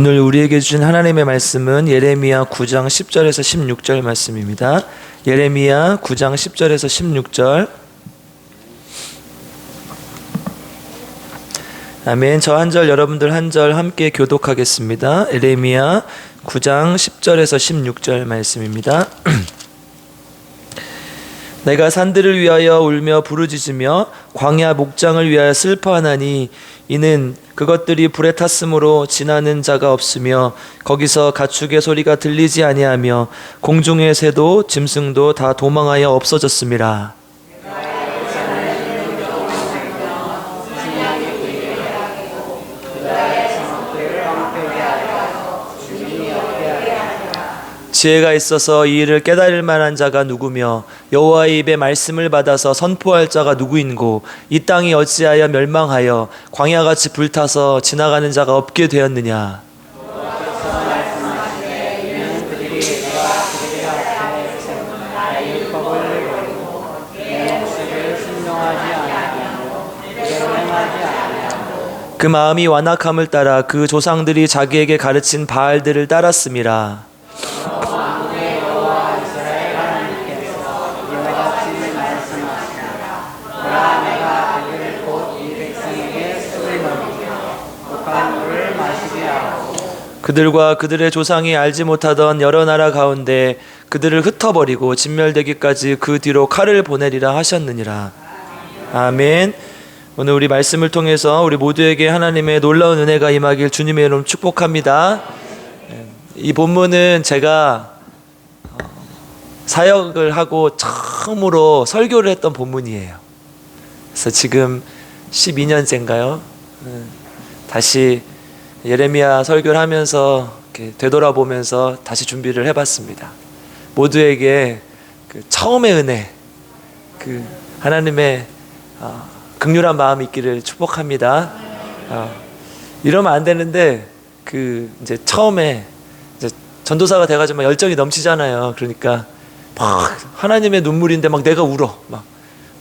오늘 우리에게 주신 하나님의 말씀은 예레미야 9장 10절에서 16절 말씀입니다. 예레미야 9장 10절에서 16절. 아멘. 저 한 절 여러분들 한 절 함께 교독하겠습니다. 예레미야 9장 10절에서 16절 말씀입니다. 내가 산들을 위하여 울며 부르짖으며 광야 목장을 위하여 슬퍼하나니 이는 그것들이 불에 탔으므로 지나는 자가 없으며 거기서 가축의 소리가 들리지 아니하며 공중의 새도 짐승도 다 도망하여 없어졌음이라. 지혜가 있어서 이 일을 깨달을 만한 자가 누구며 여호와의 입에 말씀을 받아서 선포할 자가 누구인고 이 땅이 어찌하여 멸망하여 광야같이 불타서 지나가는 자가 없게 되었느냐. 그 마음이 완악함을 따라 그 조상들이 자기에게 가르친 바알들을 따랐음이라. 그들과 그들의 조상이 알지 못하던 여러 나라 가운데 그들을 흩어버리고 진멸되기까지 그 뒤로 칼을 보내리라 하셨느니라. 아멘. 오늘 우리 말씀을 통해서 우리 모두에게 하나님의 놀라운 은혜가 임하길 주님의 이름 축복합니다. 이 본문은 제가 사역을 하고 처음으로 설교를 했던 본문이에요. 그래서 지금 12년째인가요? 다시 예레미야 설교를 하면서 이렇게 되돌아보면서 다시 준비를 해봤습니다. 모두에게 그 처음의 은혜, 그 하나님의 긍휼한 마음이 있기를 축복합니다. 이러면 안 되는데 그 이제 처음에 이제 전도사가 돼가지고 막 열정이 넘치잖아요. 그러니까 막 하나님의 눈물인데 막 내가 울어, 막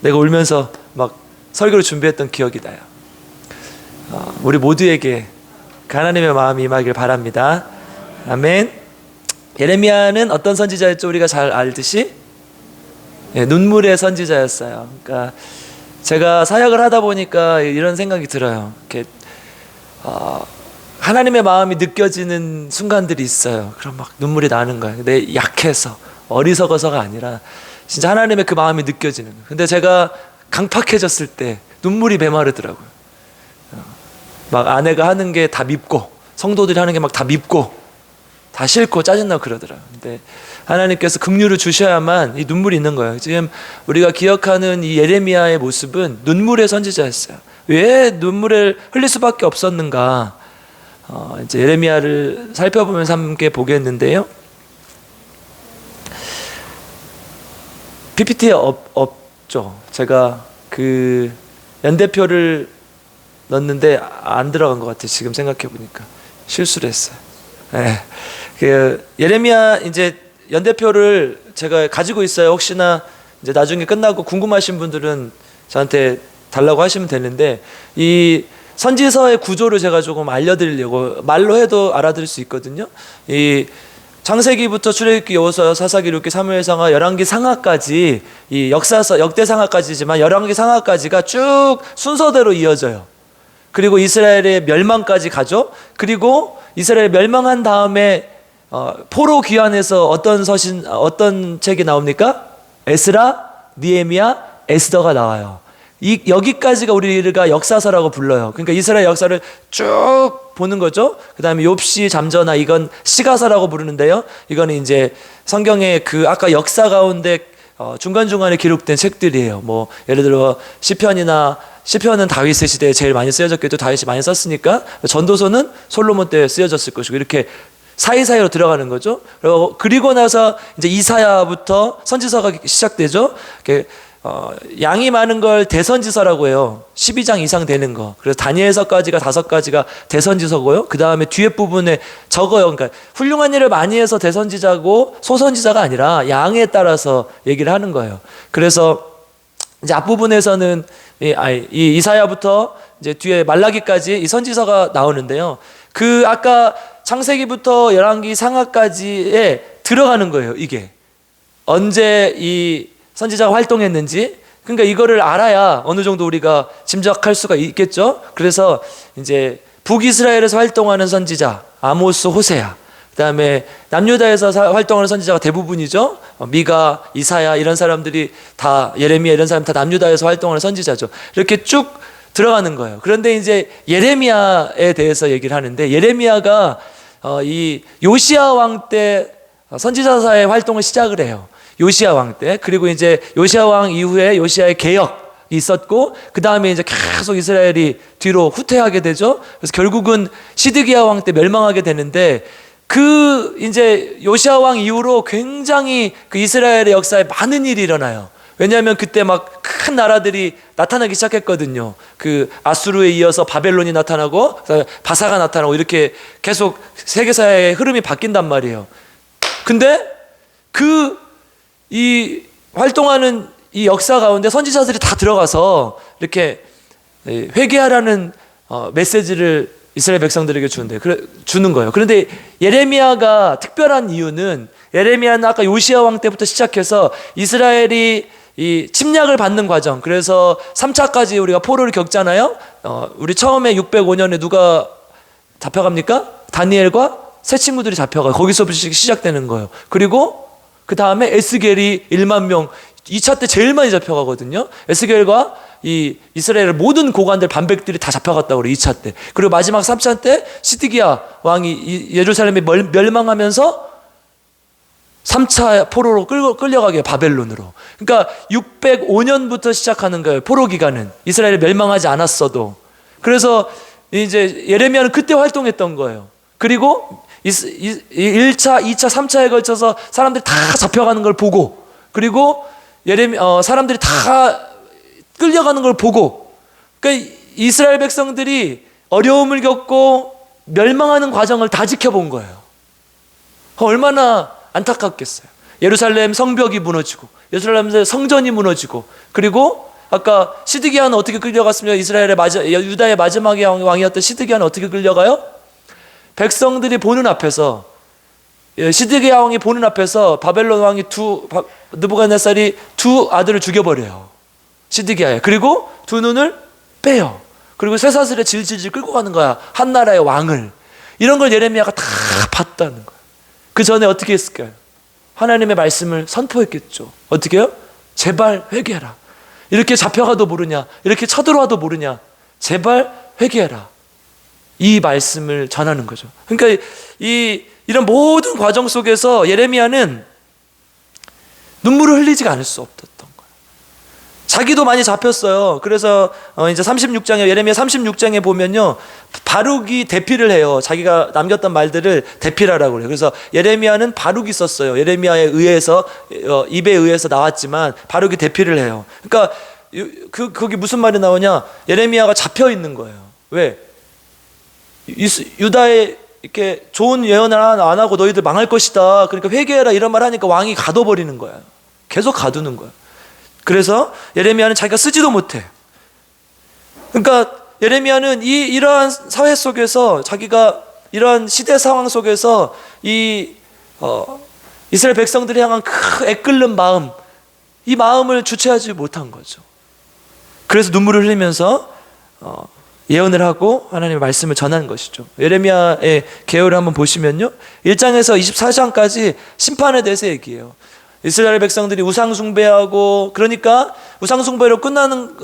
내가 울면서 막 설교를 준비했던 기억이 나요. 우리 모두에게 그 하나님의 마음이 임하길 바랍니다. 아멘. 예레미야는 어떤 선지자였죠? 우리가 잘 알듯이 눈물의 선지자였어요. 그러니까 제가 사역을 하다 보니까 이런 생각이 들어요. 이렇게 하나님의 마음이 느껴지는 순간들이 있어요. 그럼 막 눈물이 나는 거예요. 내 약해서 어리석어서가 아니라 진짜 하나님의 그 마음이 느껴지는 거예요. 근데 제가 강팍해졌을 때 눈물이 메마르더라고요. 막 아내가 하는 게 다 밉고 성도들이 하는 게 막 다 밉고 다 싫고 짜증나고 그러더라고요. 근데 하나님께서 긍휼을 주셔야만 이 눈물이 있는 거예요. 지금 우리가 기억하는 이 예레미야의 모습은 눈물의 선지자였어요. 왜 눈물을 흘릴 수밖에 없었는가? 이제 예레미야를 살펴보면서 함께 보겠는데요. PPT에 없죠. 제가 그 연대표를 넣었는데 안 들어간 것 같아요. 지금 생각해 보니까 실수를 했어요. 네. 그 예레미야 이제 연대표를 제가 가지고 있어요. 혹시나 이제 나중에 끝나고 궁금하신 분들은 저한테 달라고 하시면 되는데 이 선지서의 구조를 제가 조금 알려드리려고 말로 해도 알아들을 수 있거든요. 이 창세기부터 출애굽기, 여호수아, 사사기, 룻기, 사무엘상하, 열왕기 상하까지 이 역사서 역대상하까지지만 열왕기 상하까지가 쭉 순서대로 이어져요. 그리고 이스라엘의 멸망까지 가죠. 그리고 이스라엘 멸망한 다음에 포로 귀환해서 어떤 책이 나옵니까? 에스라, 느헤미야, 에스더가 나와요. 여기까지가 우리가 역사서라고 불러요. 그러니까 이스라엘 역사를 쭉 보는 거죠. 그 다음에 욥시, 잠저나 이건 시가서라고 부르는데요. 이거는 이제 성경의 그 아까 역사 가운데 중간중간에 기록된 책들이에요. 뭐 예를 들어 시편은 다윗의 시대에 제일 많이 쓰여졌겠죠. 다윗이 많이 썼으니까. 전도서는 솔로몬 때 쓰여졌을 것이고 이렇게 사이사이로 들어가는 거죠. 그리고 나서 이제 이사야부터 선지서가 시작되죠. 양이 많은 걸 대선지서라고 해요. 12장 이상 되는 거. 그래서 다니엘서까지가 5가지가 대선지서고요. 그 다음에 뒤에 부분에 적어요. 그러니까 훌륭한 일을 많이 해서 대선지자고 소선지자가 아니라 양에 따라서 얘기를 하는 거예요. 그래서 이제 앞부분에서는 이 이사야부터 이제 뒤에 말라기까지 이 선지서가 나오는데요. 그 아까 창세기부터 열왕기 상하까지에 들어가는 거예요. 이게 언제 이 선지자가 활동했는지. 그러니까 이거를 알아야 어느 정도 우리가 짐작할 수가 있겠죠. 그래서 이제 북이스라엘에서 활동하는 선지자 아모스, 호세야, 그다음에 남유다에서 활동하는 선지자가 대부분이죠. 미가, 이사야 이런 사람들이 다, 예레미야 이런 사람 다 남유다에서 활동하는 선지자죠. 이렇게 쭉 들어가는 거예요. 그런데 이제 예레미야에 대해서 얘기를 하는데, 예레미야가 이 요시야 왕 때 선지자사의 활동을 시작을 해요. 요시야 왕 때. 그리고 이제 요시야 왕 이후에 요시야의 개혁이 있었고, 그 다음에 이제 계속 이스라엘이 뒤로 후퇴하게 되죠. 그래서 결국은 시드기야 왕 때 멸망하게 되는데, 그 이제 요시야 왕 이후로 굉장히 그 이스라엘의 역사에 많은 일이 일어나요. 왜냐하면 그때 막 큰 나라들이 나타나기 시작했거든요. 그 아수르에 이어서 바벨론이 나타나고 바사가 나타나고 이렇게 계속 세계사의 흐름이 바뀐단 말이에요. 근데 이 활동하는 이 역사 가운데 선지자들이 다 들어가서 이렇게 회개하라는 메시지를 이스라엘 백성들에게 주는 거예요. 그런데 예레미야가 특별한 이유는, 예레미야는 아까 요시야 왕 때부터 시작해서 이스라엘이 이 침략을 받는 과정, 그래서 3차까지 우리가 포로를 겪잖아요. 우리 처음에 605년에 누가 잡혀갑니까? 다니엘과 세 친구들이 잡혀가요. 거기서부터 시작되는 거예요. 그리고 그 다음에 에스겔이 1만 명, 2차 때 제일 많이 잡혀가거든요. 에스겔과 이 이스라엘의 모든 고관들, 반백들이 다 잡혀갔다고 그래요. 2차 때. 그리고 마지막 3차 때 시드기야 왕이 예루살렘이 멸망하면서 3차 포로로 끌려가게, 바벨론으로. 그러니까 605년부터 시작하는 거예요. 포로 기간은 이스라엘이 멸망하지 않았어도. 그래서 이제 예레미야는 그때 활동했던 거예요. 그리고 1차, 2차, 3차에 걸쳐서 사람들이 다 잡혀가는 걸 보고, 그리고 사람들이 다 끌려가는 걸 보고, 그러니까 이스라엘 백성들이 어려움을 겪고 멸망하는 과정을 다 지켜본 거예요. 얼마나 안타깝겠어요. 예루살렘 성벽이 무너지고, 예루살렘 성전이 무너지고, 그리고 아까 시드기야는 어떻게 끌려갔습니까? 유다의 마지막 왕이었던 시드기야는 어떻게 끌려가요? 백성들이 보는 앞에서, 시드기야 왕이 보는 앞에서 바벨론 왕이 느부갓네살이 두 아들을 죽여버려요. 시드기야에. 그리고 두 눈을 빼요. 그리고 쇠사슬에 질질질 끌고 가는 거야, 한 나라의 왕을. 이런 걸 예레미야가 다 봤다는 거예요. 그 전에 어떻게 했을까요? 하나님의 말씀을 선포했겠죠. 어떻게 해요? 제발 회개해라. 이렇게 잡혀가도 모르냐, 이렇게 쳐들어와도 모르냐, 제발 회개해라. 이 말씀을 전하는 거죠. 그러니까 이런 모든 과정 속에서 예레미야는 눈물을 흘리지가 않을 수 없었던 거예요. 자기도 많이 잡혔어요. 그래서 이제 36장에, 예레미야 36장에 보면요, 바룩이 대피를 해요. 자기가 남겼던 말들을 대필하라고 그래요. 그래서 예레미야는 바룩이 썼어요. 예레미야에 의해서, 입에 의해서 나왔지만 바룩이 대피를 해요. 그러니까 거기 무슨 말이 나오냐? 예레미야가 잡혀 있는 거예요. 왜? 유다에 이렇게 좋은 예언을 안 하고 너희들 망할 것이다, 그러니까 회개해라, 이런 말 하니까 왕이 가둬버리는 거야. 계속 가두는 거야. 그래서 예레미야는 자기가 쓰지도 못해. 그러니까 예레미야는 이러한 사회 속에서, 자기가 이러한 시대 상황 속에서 이스라엘 백성들이 향한 그 애끓는 마음, 이 마음을 주체하지 못한 거죠. 그래서 눈물을 흘리면서 예언을 하고 하나님의 말씀을 전하는 것이죠. 예레미야의 개요를 한번 보시면요, 1장에서 24장까지 심판에 대해서 얘기해요. 이스라엘 백성들이 우상숭배하고, 그러니까 우상숭배로 끝나는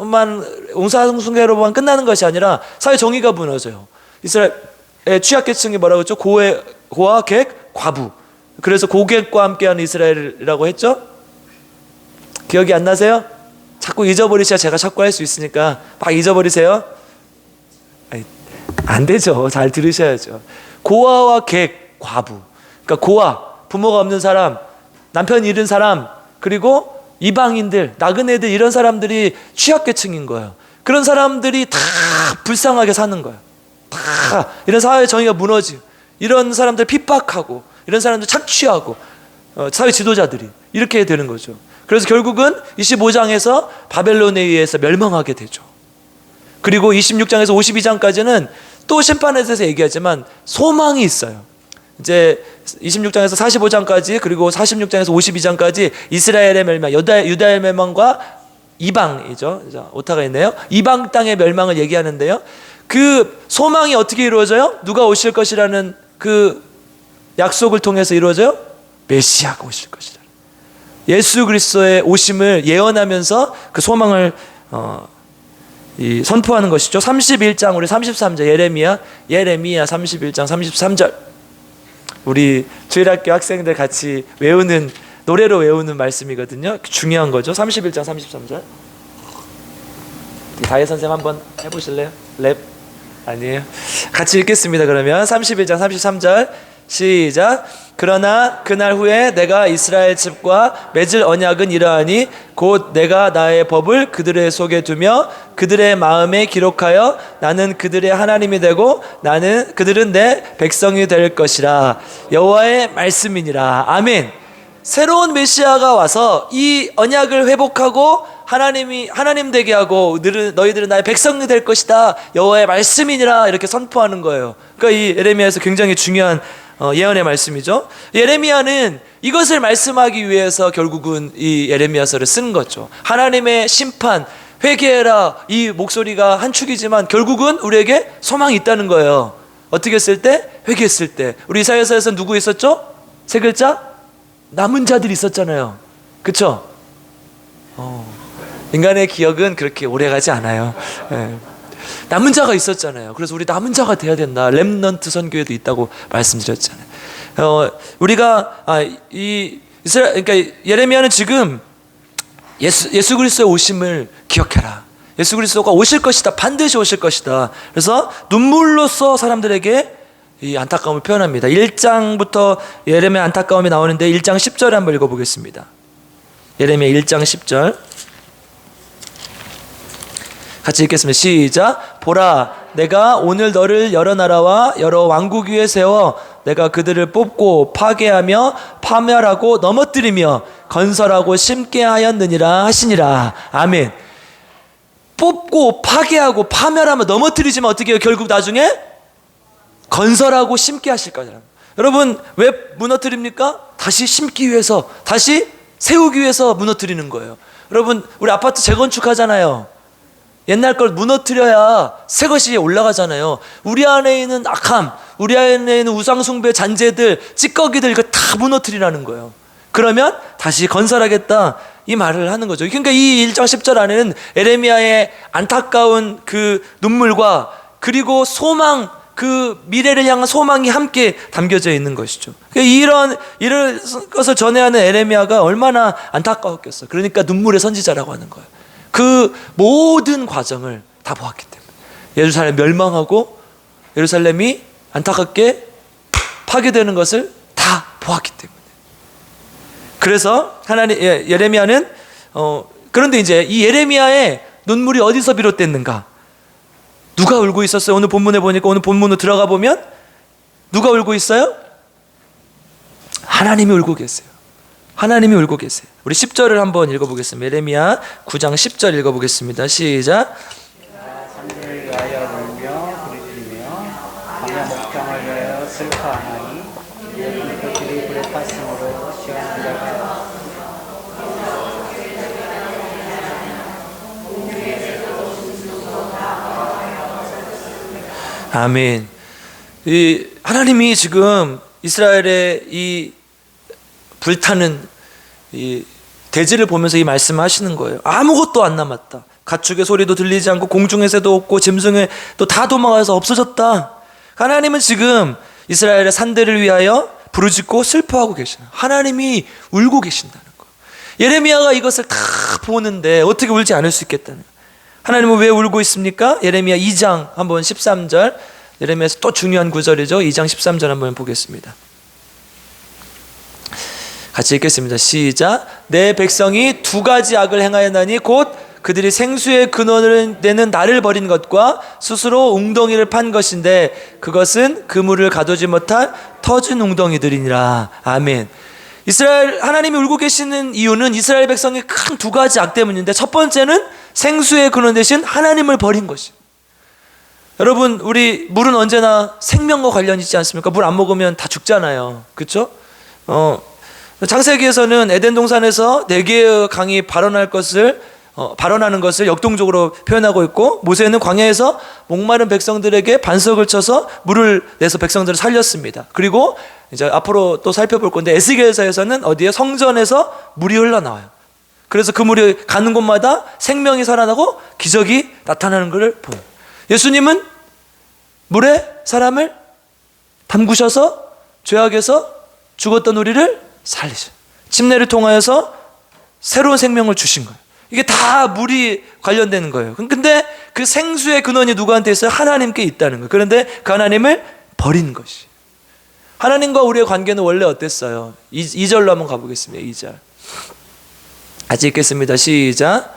우상숭배로만 끝나는 것이 아니라 사회 정의가 무너져요. 이스라엘의 취약계층이 뭐라고 했죠? 고아, 객, 과부. 그래서 고객과 함께하는 이스라엘이라고 했죠? 기억이 안 나세요? 자꾸 잊어버리셔야 제가 자꾸 할 수 있으니까 막 잊어버리세요. 안 되죠. 잘 들으셔야죠. 고아와 객, 과부. 그러니까 고아, 부모가 없는 사람, 남편 잃은 사람, 그리고 이방인들, 나그네들, 이런 사람들이 취약계층인 거예요. 그런 사람들이 다 불쌍하게 사는 거예요. 다 이런 사회 정의가 무너지고, 이런 사람들 핍박하고, 이런 사람들 착취하고, 사회 지도자들이 이렇게 되는 거죠. 그래서 결국은 25장에서 바벨론에 의해서 멸망하게 되죠. 그리고 26장에서 52장까지는 또 심판에 대해서 얘기하지만 소망이 있어요. 이제 26장에서 45장까지 그리고 46장에서 52장까지 이스라엘의 멸망, 유다의 멸망과 이방이죠. 오타가 있네요. 이방 땅의 멸망을 얘기하는데요. 그 소망이 어떻게 이루어져요? 누가 오실 것이라는 그 약속을 통해서 이루어져요? 메시아가 오실 것이라. 예수 그리스도의 오심을 예언하면서 그 소망을 선포하는 것이죠. 31장 우리 33절 예레미야 31장 33절 우리 주일학교 학생들 같이 외우는 노래로 외우는 말씀이거든요. 중요한 거죠. 31장 33절 다혜 선생님 한번 해보실래요? 랩? 아니에요? 같이 읽겠습니다. 그러면 31장 33절 시작. 그러나 그날 후에 내가 이스라엘 집과 맺을 언약은 이러하니 곧 내가 나의 법을 그들의 속에 두며 그들의 마음에 기록하여 나는 그들의 하나님이 되고 그들은 내 백성이 될 것이라. 여호와의 말씀이니라. 아멘. 새로운 메시아가 와서 이 언약을 회복하고 하나님 되게 하고 너희들은 나의 백성이 될 것이다. 여호와의 말씀이니라 이렇게 선포하는 거예요. 그러니까 이 예레미야에서 굉장히 중요한 예언의 말씀이죠. 예레미야는 이것을 말씀하기 위해서 결국은 이 예레미야서를 쓴 거죠. 하나님의 심판, 회개해라 이 목소리가 한 축이지만 결국은 우리에게 소망이 있다는 거예요. 어떻게 했을 때? 회개했을 때. 우리 이사야서에서 누구 있었죠? 세 글자? 남은 자들이 있었잖아요. 그쵸? 인간의 기억은 그렇게 오래가지 않아요. 네. 남은 자가 있었잖아요. 그래서 우리 남은 자가 돼야 된다. 렘넌트 선교회도 있다고 말씀드렸잖아요. 우리가 그러니까 예레미야는 지금 예수 그리스도의 오심을 기억해라. 예수 그리스도가 오실 것이다. 반드시 오실 것이다. 그래서 눈물로써 사람들에게 이 안타까움을 표현합니다. 1장부터 예레미야 안타까움이 나오는데 1장 10절에 한번 읽어보겠습니다. 예레미야 1장 10절 같이 읽겠습니다. 시작. 보라, 내가 오늘 너를 여러 나라와 여러 왕국 위에 세워 내가 그들을 뽑고 파괴하며 파멸하고 넘어뜨리며 건설하고 심게 하였느니라 하시니라. 아멘. 뽑고 파괴하고 파멸하며 넘어뜨리지만 어떻게 해요? 결국 나중에 건설하고 심게 하실 거잖아요. 여러분 왜 무너뜨립니까? 다시 심기 위해서, 다시 세우기 위해서 무너뜨리는 거예요. 여러분 우리 아파트 재건축하잖아요. 옛날 걸 무너뜨려야 새 것이 올라가잖아요. 우리 안에 있는 악함, 우리 안에 있는 우상숭배 잔재들, 찌꺼기들 이거 다 무너뜨리라는 거예요. 그러면 다시 건설하겠다 이 말을 하는 거죠. 그러니까 이 1장 10절 안에는 에레미야의 안타까운 그 눈물과 그리고 소망, 그 미래를 향한 소망이 함께 담겨져 있는 것이죠. 이런 것을 전해야 하는 에레미야가 얼마나 안타까웠겠어. 그러니까 눈물의 선지자라고 하는 거예요. 그 모든 과정을 다 보았기 때문에 예루살렘 멸망하고 예루살렘이 안타깝게 파괴되는 것을 다 보았기 때문에 그래서 예레미야는 그런데 이제 이 예레미야의 눈물이 어디서 비롯됐는가? 누가 울고 있었어요? 오늘 본문에 보니까 오늘 본문으로 들어가 보면 누가 울고 있어요? 하나님이 울고 계세요. 하나님이 울고 계세요. 우리 10절을 한번 읽어보겠습니다. 예레미야 9장 10절 읽어보겠습니다. 시작. 산들을 위하여 울며 부르짖으며 광야 목장을 위하여 슬퍼하나니 그들이 불에 탔으므로 시원한 자가 아멘. 이 하나님이 지금 이스라엘의 이 불타는 이 대지를 보면서 이 말씀을 하시는 거예요. 아무것도 안 남았다. 가축의 소리도 들리지 않고 공중의 새도 없고 짐승의 또 다 도망가서 없어졌다. 하나님은 지금 이스라엘의 산들을 위하여 부르짖고 슬퍼하고 계시는, 하나님이 울고 계신다는 거예요. 예레미야가 이것을 다 보는데 어떻게 울지 않을 수 있겠다는 거예요. 하나님은 왜 울고 있습니까? 예레미야 2장 한번 13절, 예레미야에서 또 중요한 구절이죠. 2장 13절 한번 보겠습니다. 같이 읽겠습니다. 시작. 내 백성이 두 가지 악을 행하였나니 곧 그들이 생수의 근원을 내는 나를 버린 것과 스스로 웅덩이를 판 것인데 그것은 그물을 가두지 못한 터진 웅덩이들이니라. 아멘. 하나님이 울고 계시는 이유는 이스라엘 백성의 큰 두 가지 악 때문인데 첫 번째는 생수의 근원 대신 하나님을 버린 것이. 여러분, 우리 물은 언제나 생명과 관련이 있지 않습니까? 물 안 먹으면 다 죽잖아요. 그렇죠? 창세기에서는 에덴 동산에서 네 개의 강이 발원하는 것을 역동적으로 표현하고 있고, 모세는 광야에서 목마른 백성들에게 반석을 쳐서 물을 내서 백성들을 살렸습니다. 그리고 이제 앞으로 또 살펴볼 건데, 에스겔서에서는 어디에 성전에서 물이 흘러나와요. 그래서 그 물이 가는 곳마다 생명이 살아나고 기적이 나타나는 것을 보여요. 예수님은 물에 사람을 담그셔서 죄악에서 죽었던 우리를 살리셔. 침례를 통하여서 새로운 생명을 주신 거예요. 이게 다 물이 관련되는 거예요. 근데 그 생수의 근원이 누구한테 있어요? 하나님께 있다는 거예요. 그런데 그 하나님을 버린 것이. 하나님과 우리의 관계는 원래 어땠어요? 2절로 한번 가보겠습니다. 2절. 같이 읽겠습니다. 시작.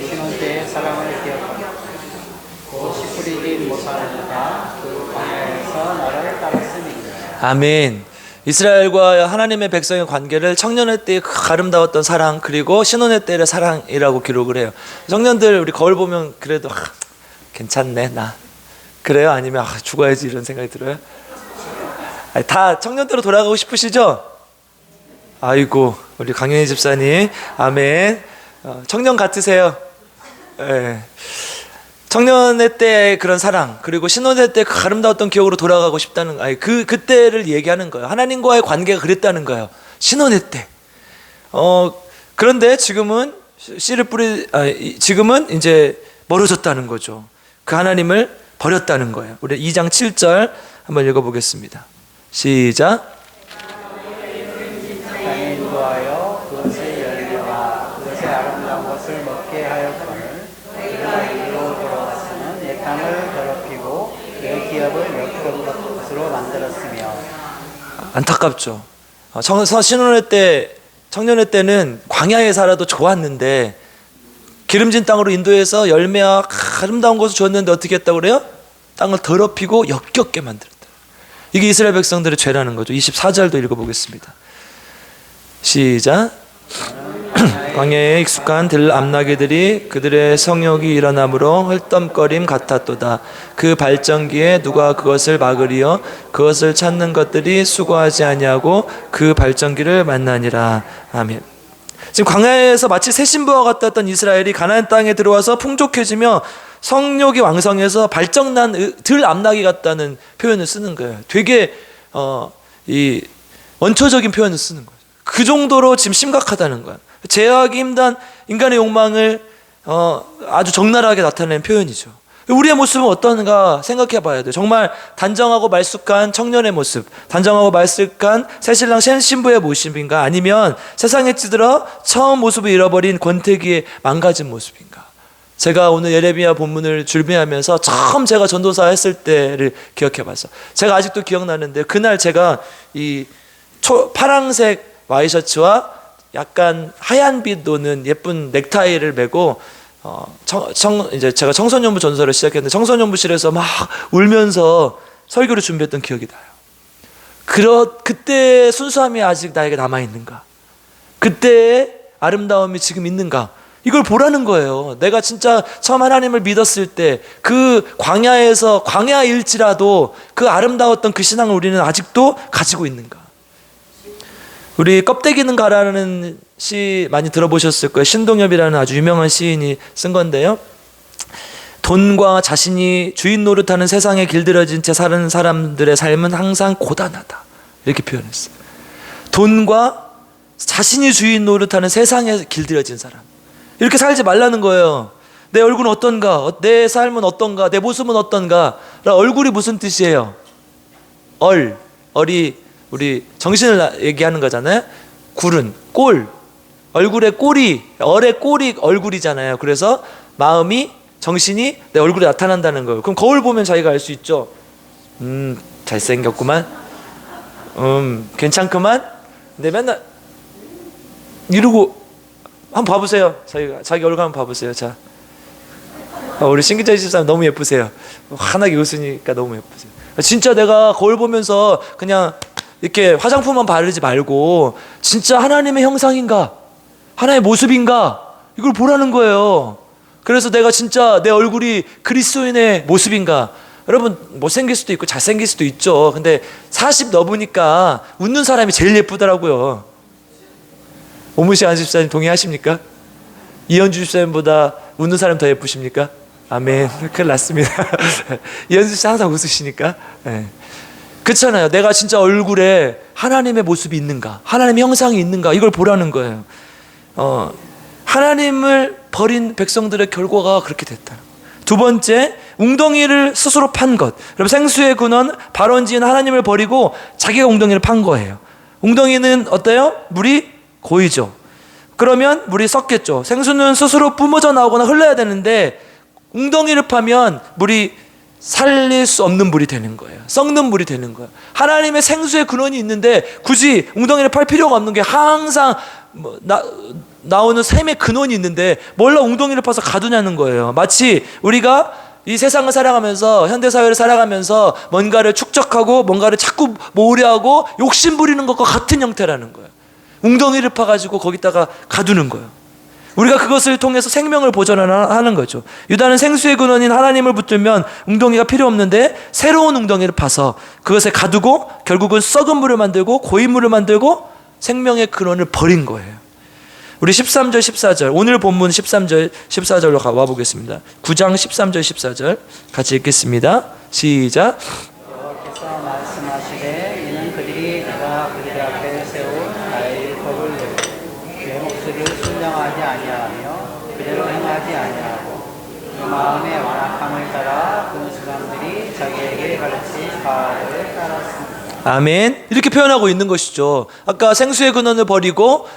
신혼 때의 사랑을 기억하고 씨 뿌리지 못하는가 그 광야에서 나를 따랐으니. 아멘. 이스라엘과 하나님의 백성의 관계를 청년의 때의 그 아름다웠던 사랑, 그리고 신혼의 때의 사랑이라고 기록을 해요. 청년들 우리 거울 보면 그래도 괜찮네 나 그래요? 아니면 죽어야지 이런 생각이 들어요? 아니, 다 청년 때로 돌아가고 싶으시죠? 아이고 우리 강현희 집사님 아멘. 청년 같으세요? 네. 청년의 때의 그런 사랑, 그리고 신혼의 때 그 아름다웠던 기억으로 돌아가고 싶다는, 그때를 얘기하는 거예요. 하나님과의 관계가 그랬다는 거예요. 신혼의 때. 그런데 지금은 지금은 이제 멀어졌다는 거죠. 그 하나님을 버렸다는 거예요. 우리 2장 7절 한번 읽어보겠습니다. 시작. 땅에 인도하여 그것을 열려라 그것의 아름다운 것을 먹게 하였거늘 그가 이리로 돌아와서는 내 땅을 더럽히고 내 기업을 역겨운 것으로 만들었으며. 안타깝죠. 신혼의 때, 청년의 때는 광야에 살아도 좋았는데 기름진 땅으로 인도해서 열매와 아름다운 것을 줬는데 어떻게 했다고 그래요? 땅을 더럽히고 역겹게 만들었다. 이게 이스라엘 백성들의 죄라는 거죠. 24절도 읽어보겠습니다. 시작. 광야에 익숙한 들 암나귀들이 그들의 성욕이 일어나므로 헐떡거림 같았도다. 그 발전기에 누가 그것을 막으리요? 그것을 찾는 것들이 수고하지 아니하고 그 발전기를 만나니라. 아멘. 지금 광야에서 마치 새 신부와 같았던 이스라엘이 가나안 땅에 들어와서 풍족해지며 성욕이 왕성해서 발정난 들 암나귀 같다는 표현을 쓰는 거예요. 되게 이 원초적인 표현을 쓰는 거예요. 그 정도로 지금 심각하다는 거예요. 제어하기 힘든 인간의 욕망을 아주 적나라하게 나타내는 표현이죠. 우리의 모습은 어떤가 생각해 봐야 돼요. 정말 단정하고 말쑥한 청년의 모습, 단정하고 말쑥한 새신랑 신부의 모습인가, 아니면 세상에 찌들어 처음 모습을 잃어버린 권태기의 망가진 모습인가. 제가 오늘 예레미야 본문을 준비하면서 처음 제가 전도사 했을 때를 기억해 봤어요. 제가 아직도 기억나는데, 그날 제가 이 파랑색 와이셔츠와 약간 하얀빛 도는 예쁜 넥타이를 메고 이제 제가 청소년부 전설을 시작했는데, 청소년부실에서 막 울면서 설교를 준비했던 기억이 나요. 그때의 순수함이 아직 나에게 남아있는가? 그때의 아름다움이 지금 있는가? 이걸 보라는 거예요. 내가 진짜 처음 하나님을 믿었을 때 그 광야일지라도 그 아름다웠던 그 신앙을 우리는 아직도 가지고 있는가? 우리 껍데기는 가라는 시 많이 들어보셨을 거예요. 신동엽이라는 아주 유명한 시인이 쓴 건데요. 돈과 자신이 주인 노릇하는 세상에 길들여진 채 사는 사람들의 삶은 항상 고단하다, 이렇게 표현했어요. 돈과 자신이 주인 노릇하는 세상에 길들여진 사람, 이렇게 살지 말라는 거예요. 내 얼굴은 어떤가? 내 삶은 어떤가? 내 모습은 어떤가? 얼굴이 무슨 뜻이에요? 얼이 우리 정신을 얘기하는 거잖아요. 굴은 꼴, 얼굴의 꼴이, 얼의 꼴이 얼굴이잖아요. 그래서 마음이, 정신이 내 얼굴에 나타난다는 거예요. 그럼 거울 보면 자기가 알 수 있죠. 잘생겼구만, 괜찮구만. 근데 맨날 이러고, 한번 봐보세요. 자기 얼굴 한번 봐보세요. 자, 우리 신기자 집사님 너무 예쁘세요. 환하게 웃으니까 너무 예쁘세요. 진짜 내가 거울 보면서 그냥 이렇게 화장품만 바르지 말고 진짜 하나님의 형상인가, 하나님의 모습인가, 이걸 보라는 거예요. 그래서 내가 진짜 내 얼굴이 그리스도인의 모습인가. 여러분 못생길 수도 있고 잘생길 수도 있죠. 근데 40 넘으니까 웃는 사람이 제일 예쁘더라고요. 오무시 집사님 동의하십니까? 이현주 집사님보다 웃는 사람 더 예쁘십니까? 아멘. 큰일 났습니다. 이현주 씨 항상 웃으시니까. 네. 그렇잖아요. 내가 진짜 얼굴에 하나님의 모습이 있는가, 하나님의 형상이 있는가, 이걸 보라는 거예요. 하나님을 버린 백성들의 결과가 그렇게 됐다. 두 번째, 웅덩이를 스스로 판 것. 여러분, 생수의 근원 발원지인 하나님을 버리고 자기가 웅덩이를 판 거예요. 웅덩이는 어때요? 물이 고이죠. 그러면 물이 썩겠죠. 생수는 스스로 뿜어져 나오거나 흘러야 되는데 웅덩이를 파면 물이 살릴 수 없는 물이 되는 거예요. 썩는 물이 되는 거예요. 하나님의 생수의 근원이 있는데 굳이 웅덩이를 팔 필요가 없는 게 항상 나오는 샘의 근원이 있는데 뭘로 웅덩이를 파서 가두냐는 거예요. 마치 우리가 이 세상을 살아가면서, 현대사회를 살아가면서 뭔가를 축적하고 뭔가를 자꾸 모으려 하고 욕심 부리는 것과 같은 형태라는 거예요. 웅덩이를 파가지고 거기다가 가두는 거예요. 우리가 그것을 통해서 생명을 보존하는 거죠. 유다는 생수의 근원인 하나님을 붙들면 웅덩이가 필요 없는데 새로운 웅덩이를 파서 그것에 가두고 결국은 썩은 물을 만들고 고인 물을 만들고 생명의 근원을 버린 거예요. 우리 13절 14절, 오늘 본문 13절 14절로 가보겠습니다. 9장 13절 14절 같이 읽겠습니다. 시작. 여호와께서 말씀하시되 이는 그들이 내가 그들 앞에 세운 나의 율법을 듣고 내 목소리를 순종하지 아니하며 그대로 행하지 아니하고 그 마음의 완악함을 따라 그 사람들이 자기에게 가르친 바알을 따랐습니다. 아멘. 이렇게 표현하고 있는 것이죠. 아까 생수의 근원을 버리고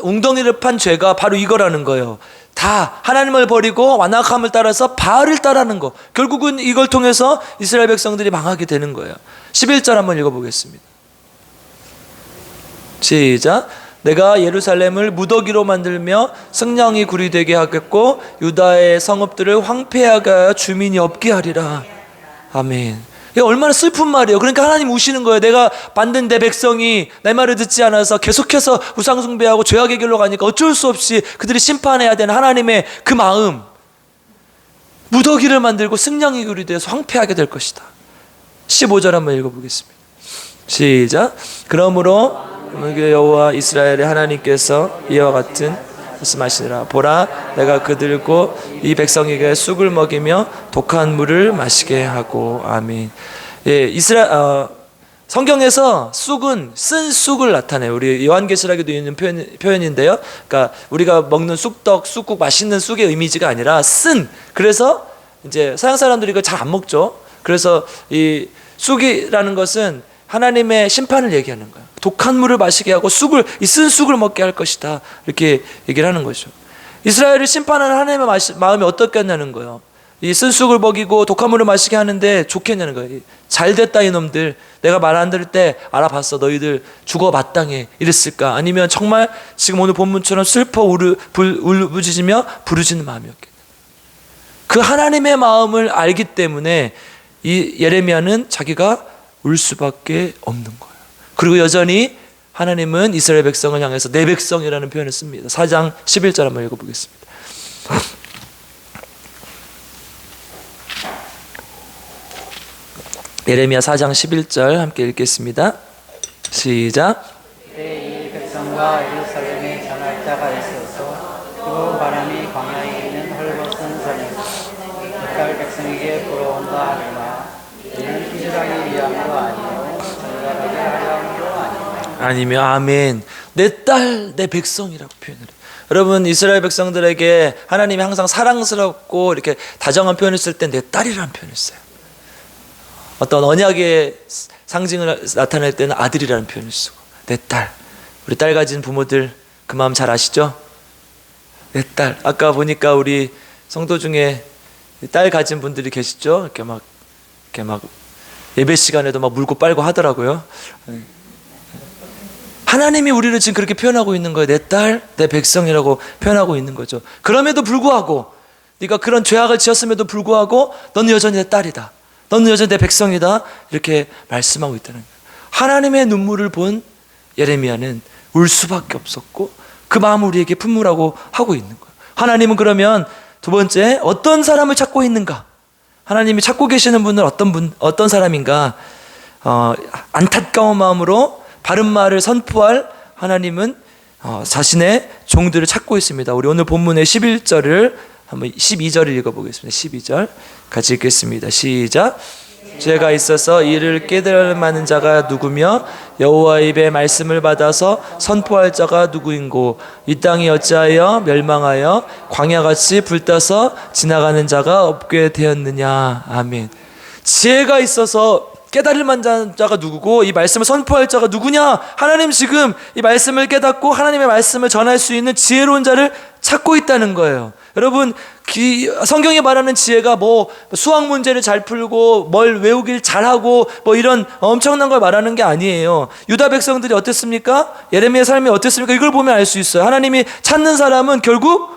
웅덩이를 판 죄가 바로 이거라는 거예요. 다 하나님을 버리고 완악함을 따라서 바알을 따르는 거. 결국은 이걸 통해서 이스라엘 백성들이 망하게 되는 거예요. 11절 한번 읽어보겠습니다. 시작. 내가 예루살렘을 무더기로 만들며 승냥이 굴이 되게 하겠고 유다의 성읍들을 황폐하게 하여 주민이 없게 하리라. 아멘. 이게 얼마나 슬픈 말이에요. 그러니까 하나님 우시는 거예요. 내가 만든 내 백성이 내 말을 듣지 않아서 계속해서 우상 숭배하고 죄악의 길로 가니까 어쩔 수 없이 그들이 심판해야 되는 하나님의 그 마음, 무더기를 만들고 승냥이 굴이 되어서 황폐하게 될 것이다. 15절 한번 읽어보겠습니다. 시작. 그러므로 여호와 이스라엘의 하나님께서 이와 같은 말씀하시니라. 보라, 내가 그들고 이 백성에게 쑥을 먹이며 독한 물을 마시게 하고. 아멘. 예, 성경에서 쑥은 쓴 쑥을 나타내요. 우리 요한계시록에도 있는 표현인데요. 그러니까 우리가 먹는 쑥떡, 쑥국, 맛있는 쑥의 이미지가 아니라 쓴. 그래서 이제 서양 사람들이 이걸 잘 안 먹죠. 그래서 이 쑥이라는 것은 하나님의 심판을 얘기하는 거예요. 독한 물을 마시게 하고 이 쓴 쑥을 먹게 할 것이다. 이렇게 얘기를 하는 거죠. 이스라엘을 심판하는 하나님의 마음이 어떻겠냐는 거예요. 이 쓴 쑥을 먹이고 독한 물을 마시게 하는데 좋겠냐는 거예요. 잘됐다 이놈들. 내가 말 안 들을 때 알아봤어. 너희들 죽어 마땅해. 이랬을까? 아니면 정말 지금 오늘 본문처럼 슬퍼 울부짖으며 부르짖는 마음이었겠다. 그 하나님의 마음을 알기 때문에 이 예레미야는 자기가 울 수밖에 없는 거예요. 그리고 여전히 하나님은 이스라엘 백성을 향해서 내 백성이라는 표현을 씁니다. 4장 11절 한번 읽어보겠습니다. 예레미야 4장 11절 함께 읽겠습니다. 시작. 그때 이 백성과 예루살렘에 전할 자가 있어서 뜨거운 바람이 광야에 있는 헐벗은 산에서 이스라엘 백성에게 불어온다 하리라. 이는 이스라엘이 위함도 아니요 전략하게 하려 함도 아니며. 아멘. 내 딸, 내 백성이라고 표현을 해요. 여러분, 이스라엘 백성들에게 하나님이 항상 사랑스럽고 이렇게 다정한 표현을 쓸 때 내 딸이라는 표현을 써요. 어떤 언약의 상징을 나타낼 때는 아들이라는 표현을 쓰고, 내 딸. 우리 딸 가진 부모들 그 마음 잘 아시죠? 내 딸. 아까 보니까 우리 성도 중에 딸 가진 분들이 계시죠? 이렇게 막 예배 시간에도 막 물고 빨고 하더라고요. 하나님이 우리를 지금 그렇게 표현하고 있는 거예요. 내 딸, 내 백성이라고 표현하고 있는 거죠. 그럼에도 불구하고 네가 그런 죄악을 지었음에도 불구하고 너는 여전히 내 딸이다. 너는 여전히 내 백성이다. 이렇게 말씀하고 있다는 거예요. 하나님의 눈물을 본 예레미야는 울 수밖에 없었고 그 마음을 우리에게 품으라고 하고 있는 거예요. 하나님은 그러면 두 번째 어떤 사람을 찾고 있는가? 하나님이 찾고 계시는 분은 어떤 사람인가? 안타까운 마음으로 바른 말을 선포할 하나님은 자신의 종들을 찾고 있습니다. 우리 오늘 본문의 11절을 한번 12절을 읽어보겠습니다. 12절 같이 읽겠습니다. 시작. 죄가 있어서 이를 깨달을 만한 자가 누구며 여호와의 입의 말씀을 받아서 선포할 자가 누구인고 이 땅이 어찌하여 멸망하여 광야같이 불타서 지나가는 자가 없게 되었느냐. 아멘. 지혜가 있어서 깨달을 만한 자가 누구고 이 말씀을 선포할 자가 누구냐? 하나님 지금 이 말씀을 깨닫고 하나님의 말씀을 전할 수 있는 지혜로운 자를 찾고 있다는 거예요. 여러분, 성경이 말하는 지혜가 뭐 수학 문제를 잘 풀고 뭘 외우길 잘하고 뭐 이런 엄청난 걸 말하는 게 아니에요. 유다 백성들이 어땠습니까? 예레미야의 삶이 어땠습니까? 이걸 보면 알 수 있어요. 하나님이 찾는 사람은 결국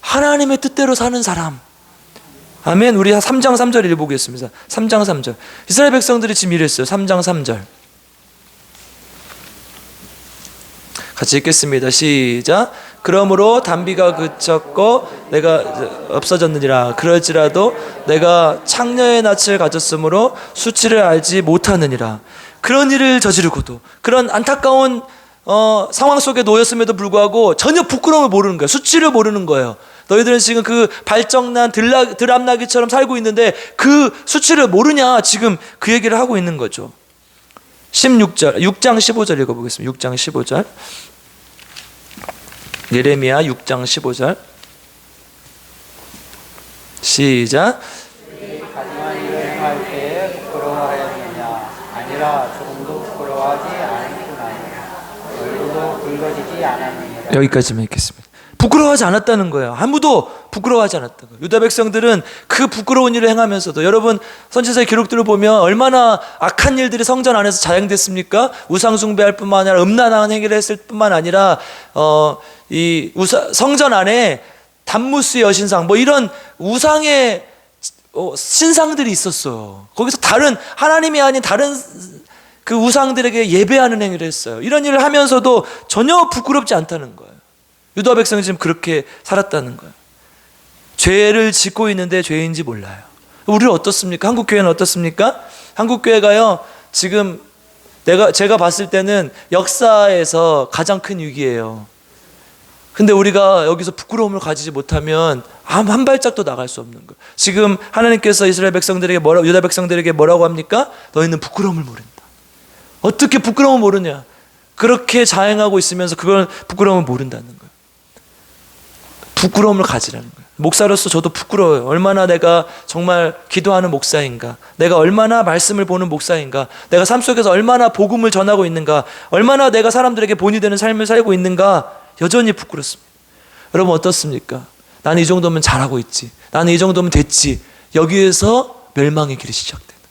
하나님의 뜻대로 사는 사람. 아멘. 우리 3장 3절 읽어보겠습니다. 3장 3절. 이스라엘 백성들이 지금 이랬어요. 3장 3절. 같이 읽겠습니다. 시작. 그러므로 단비가 그쳤고 내가 없어졌느니라. 그럴지라도 내가 창녀의 낯을 가졌으므로 수치를 알지 못하느니라. 그런 일을 저지르고도 그런 안타까운 상황 속에 놓였음에도 불구하고 전혀 부끄러움을 모르는 거예요. 수치를 모르는 거예요. 너희들은 지금 그 발정난 들암나기처럼 살고 있는데 그 수치를 모르냐? 지금 그 얘기를 하고 있는 거죠. 16절, 6장 15절 읽어보겠습니다. 6장 15절. 예레미야 6장 15절. 시작. 하지만 이를 행할 때에 부끄러워하였느냐? 아니라 조금도 부끄러워하지 않았구나. 얼굴도 붉어지지 않았느니라. 여기까지만 읽겠습니다. 부끄러워하지 않았다는 거예요. 아무도 부끄러워하지 않았다는 거예요. 유다 백성들은 그 부끄러운 일을 행하면서도 여러분 선지서의 기록들을 보면 얼마나 악한 일들이 성전 안에서 자행됐습니까? 우상 숭배할 뿐만 아니라 음란한 행위를 했을 뿐만 아니라 성전 안에 단무스 여신상 뭐 이런 우상의 신상들이 있었어요. 거기서 다른 하나님이 아닌 다른 그 우상들에게 예배하는 행위를 했어요. 이런 일을 하면서도 전혀 부끄럽지 않다는 거예요. 유다 백성이 지금 그렇게 살았다는 거예요. 죄를 짓고 있는데 죄인지 몰라요. 우리는 어떻습니까? 한국교회는 어떻습니까? 한국교회가요 지금 제가 봤을 때는 역사에서 가장 큰 위기예요. 근데 우리가 여기서 부끄러움을 가지지 못하면 한 발짝도 나갈 수 없는 거예요. 지금 하나님께서 이스라엘 백성들에게 유다 백성들에게 뭐라고 합니까? 너희는 부끄러움을 모른다. 어떻게 부끄러움을 모르냐? 그렇게 자행하고 있으면서 그걸 부끄러움을 모른다는 거예요. 부끄러움을 가지라는 거예요. 목사로서 저도 부끄러워요. 얼마나 내가 정말 기도하는 목사인가, 내가 얼마나 말씀을 보는 목사인가, 내가 삶 속에서 얼마나 복음을 전하고 있는가, 얼마나 내가 사람들에게 본이 되는 삶을 살고 있는가, 여전히 부끄럽습니다. 여러분 어떻습니까? 나는 이 정도면 잘하고 있지, 나는 이 정도면 됐지. 여기에서 멸망의 길이 시작되는 거예요.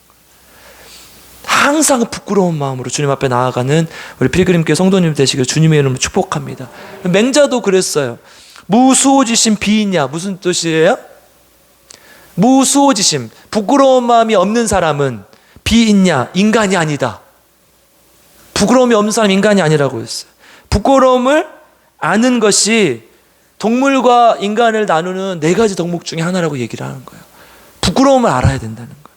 항상 부끄러운 마음으로 주님 앞에 나아가는 우리 필그림교회 성도님 되시길 주님의 이름으로 축복합니다. 맹자도 그랬어요. 무수오지심 비있냐. 무슨 뜻이에요? 무수오지심, 부끄러운 마음이 없는 사람은 비있냐, 인간이 아니다. 부끄러움이 없는 사람은 인간이 아니라고 했어요. 부끄러움을 아는 것이 동물과 인간을 나누는 4가지 덕목 중에 하나라고 얘기를 하는 거예요. 부끄러움을 알아야 된다는 거예요.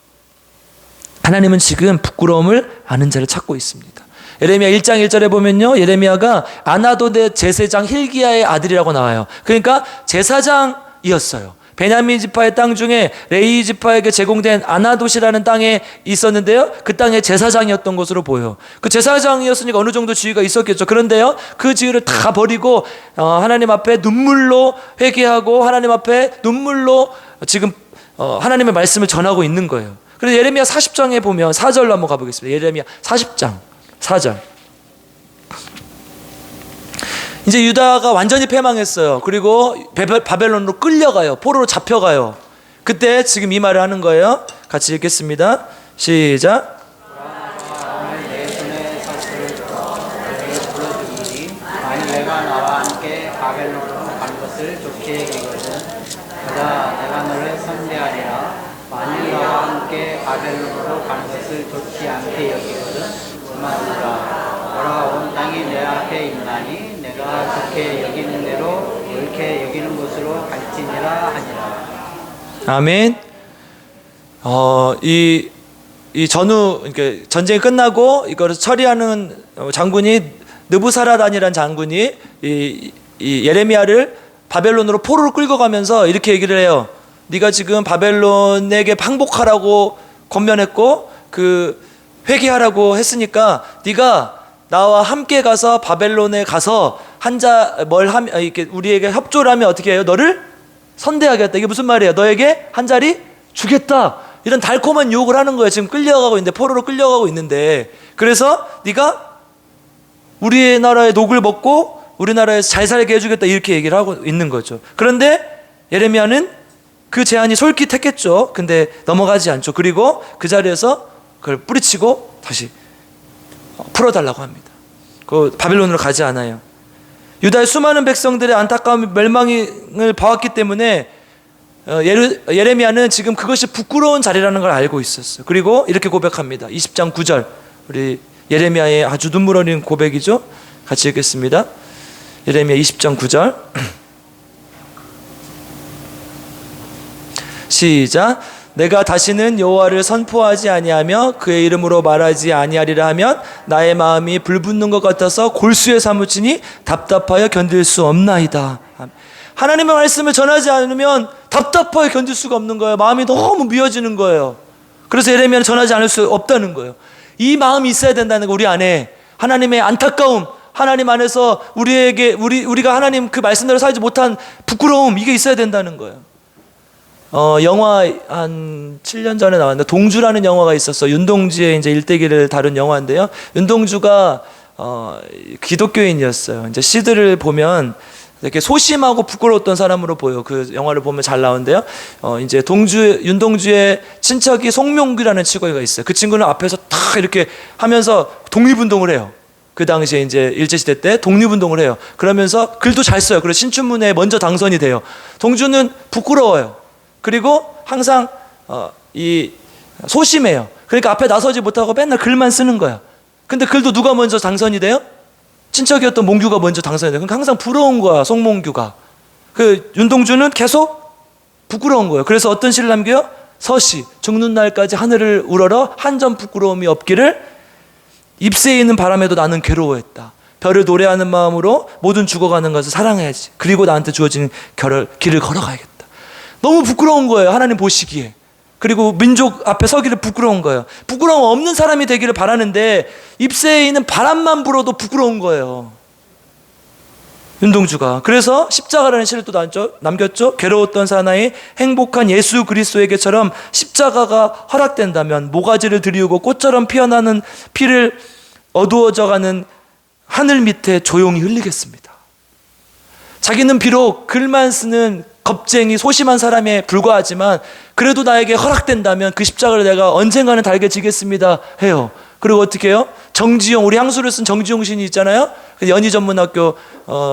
하나님은 지금 부끄러움을 아는 자를 찾고 있습니다. 예레미야 1장 1절에 보면요, 예레미야가 아나도대 제사장 힐기야의 아들이라고 나와요. 그러니까 제사장이었어요. 베냐민 지파의 땅 중에 레위 지파에게 제공된 아나돗이라는 땅에 있었는데요, 그 땅의 제사장이었던 것으로 보여요. 그 제사장이었으니까 어느 정도 지위가 있었겠죠. 그런데요, 그 지위를 다 버리고 하나님 앞에 눈물로 회개하고 하나님 앞에 눈물로 지금 하나님의 말씀을 전하고 있는 거예요. 그래서 예레미야 40장에 보면 4절로 한번 가보겠습니다. 예레미야 40장 4절. 이제 유다가 완전히 패망했어요. 그리고 바벨론으로 끌려가요. 포로로 잡혀가요. 그때 지금 이 말을 하는 거예요. 같이 읽겠습니다. 시작. 내 손에 사슬을 불러주니 만일 내가 나와 함께 바벨론으로 간 것을 좋게 여기거든 그러나 내가 너를 선대하리라. 만일 나와 함께 바벨론으로 간 것을 좋지 않게 여기거든 앞에 있나니 내가 좋게 여기는 대로 옳게 여기는 곳으로 갈지니라 하니라. 아멘. 이 전후, 그러니까 전쟁이 끝나고 이거를 처리하는 장군이 느부사라단이라는 장군이 이 예레미야를 바벨론으로 포로로 끌고 가면서 이렇게 얘기를 해요. 네가 지금 바벨론에게 항복하라고 권면했고 그 회개하라고 했으니까 네가 나와 함께 가서 바벨론에 가서 이렇게 우리에게 협조를 하면 어떻게 해요? 너를 선대하겠다. 이게 무슨 말이에요? 너에게 한 자리 주겠다. 이런 달콤한 유혹을 하는 거예요. 지금 끌려가고 있는데, 포로로 끌려가고 있는데, 그래서 네가 우리나라의 녹을 먹고 우리나라에서 잘 살게 해주겠다, 이렇게 얘기를 하고 있는 거죠. 그런데 예레미야는 그 제안이 솔깃했겠죠. 근데 넘어가지 않죠. 그리고 그 자리에서 그걸 뿌리치고 다시 풀어달라고 합니다. 그 바벨론으로 가지 않아요. 유다의 수많은 백성들의 안타까운 멸망을 봐왔기 때문에 예레미야는 지금 그것이 부끄러운 자리라는 걸 알고 있었어요. 그리고 이렇게 고백합니다. 20장 9절, 우리 예레미야의 아주 눈물 어린 고백이죠. 같이 읽겠습니다. 예레미야 20장 9절 시작. 내가 다시는 여호와를 선포하지 아니하며 그의 이름으로 말하지 아니하리라 하면 나의 마음이 불붙는 것 같아서 골수에 사무치니 답답하여 견딜 수 없나이다. 하나님의 말씀을 전하지 않으면 답답하여 견딜 수가 없는 거예요. 마음이 너무 미어지는 거예요. 그래서 예레미야는 전하지 않을 수 없다는 거예요. 이 마음이 있어야 된다는 거, 우리 안에 하나님의 안타까움, 하나님 안에서 우리가 하나님 그 말씀대로 살지 못한 부끄러움, 이게 있어야 된다는 거예요. 영화 한 7년 전에 나왔는데 동주라는 영화가 있었어. 윤동주의 이제 일대기를 다룬 영화인데요. 윤동주가 기독교인이었어요. 이제 시들을 보면 이렇게 소심하고 부끄러웠던 사람으로 보여. 그 영화를 보면 잘 나오는데요. 이제 윤동주의 친척이 송명규라는 친구가 있어요. 그 친구는 앞에서 탁 이렇게 하면서 독립운동을 해요. 그 당시에 이제 일제시대 때 독립운동을 해요. 그러면서 글도 잘 써요. 그래서 신춘문예에 먼저 당선이 돼요. 동주는 부끄러워요. 그리고 항상 이 소심해요. 그러니까 앞에 나서지 못하고 맨날 글만 쓰는 거야. 근데 글도 누가 먼저 당선이 돼요? 친척이었던 몽규가 먼저 당선이 돼요. 그러니까 항상 부러운 거야, 송몽규가. 그 윤동주는 계속 부끄러운 거예요. 그래서 어떤 시를 남겨요? 서시, 죽는 날까지 하늘을 우러러 한 점 부끄러움이 없기를, 잎새에 있는 바람에도 나는 괴로워했다. 별을 노래하는 마음으로 모든 죽어가는 것을 사랑해야지. 그리고 나한테 주어진 길을 걸어가야겠다. 너무 부끄러운 거예요, 하나님 보시기에. 그리고 민족 앞에 서기를 부끄러운 거예요. 부끄러움 없는 사람이 되기를 바라는데 잎새에 있는 바람만 불어도 부끄러운 거예요, 윤동주가. 그래서 십자가라는 시를 또 남겼죠. 괴로웠던 사나이 행복한 예수 그리스도에게처럼 십자가가 허락된다면 모가지를 들이우고 꽃처럼 피어나는 피를 어두워져가는 하늘 밑에 조용히 흘리겠습니다. 자기는 비록 글만 쓰는 겁쟁이 소심한 사람에 불과하지만 그래도 나에게 허락된다면 그 십자가를 내가 언젠가는 달게 지겠습니다 해요. 그리고 어떻게 해요? 정지용, 우리 향수를 쓴 정지용 신이 있잖아요. 연희전문학교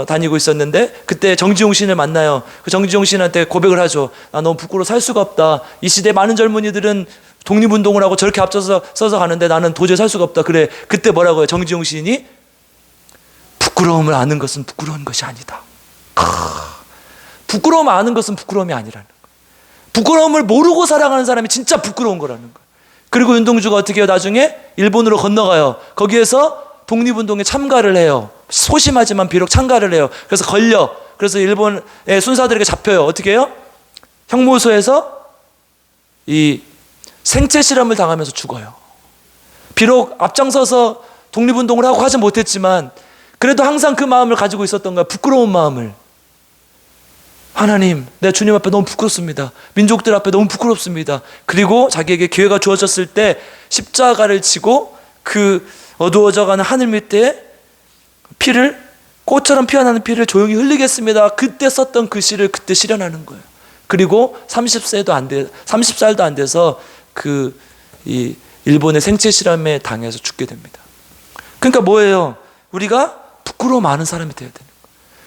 다니고 있었는데 그때 정지용 신을 만나요. 그 정지용 신한테 고백을 하죠. 나 너무 부끄러워 살 수가 없다. 이 시대 많은 젊은이들은 독립운동을 하고 저렇게 앞서서 써서 가는데 나는 도저히 살 수가 없다. 그래, 그때 뭐라고 해요? 정지용 신이 부끄러움을 아는 것은 부끄러운 것이 아니다. 부끄러움을 아는 것은 부끄러움이 아니라는 거예요. 부끄러움을 모르고 살아가는 사람이 진짜 부끄러운 거라는 거예요. 그리고 윤동주가 어떻게 해요? 나중에 일본으로 건너가요. 거기에서 독립운동에 참가를 해요. 소심하지만 비록 참가를 해요. 그래서 걸려. 그래서 일본의 순사들에게 잡혀요. 어떻게 해요? 형무소에서 이 생체 실험을 당하면서 죽어요. 비록 앞장서서 독립운동을 하고 하지 못했지만 그래도 항상 그 마음을 가지고 있었던 거야. 부끄러운 마음을. 하나님, 내 주님 앞에 너무 부끄럽습니다. 민족들 앞에 너무 부끄럽습니다. 그리고 자기에게 기회가 주어졌을 때 십자가를 지고 그 어두워져가는 하늘 밑에 피를, 꽃처럼 피어나는 피를 조용히 흘리겠습니다. 그때 썼던 그 시를 그때 실현하는 거예요. 그리고 30살도 안 돼서 이 일본의 생체 실험에 당해서 죽게 됩니다. 그러니까 뭐예요? 우리가 부끄러움 많은 사람이 되어야 되는 거예요.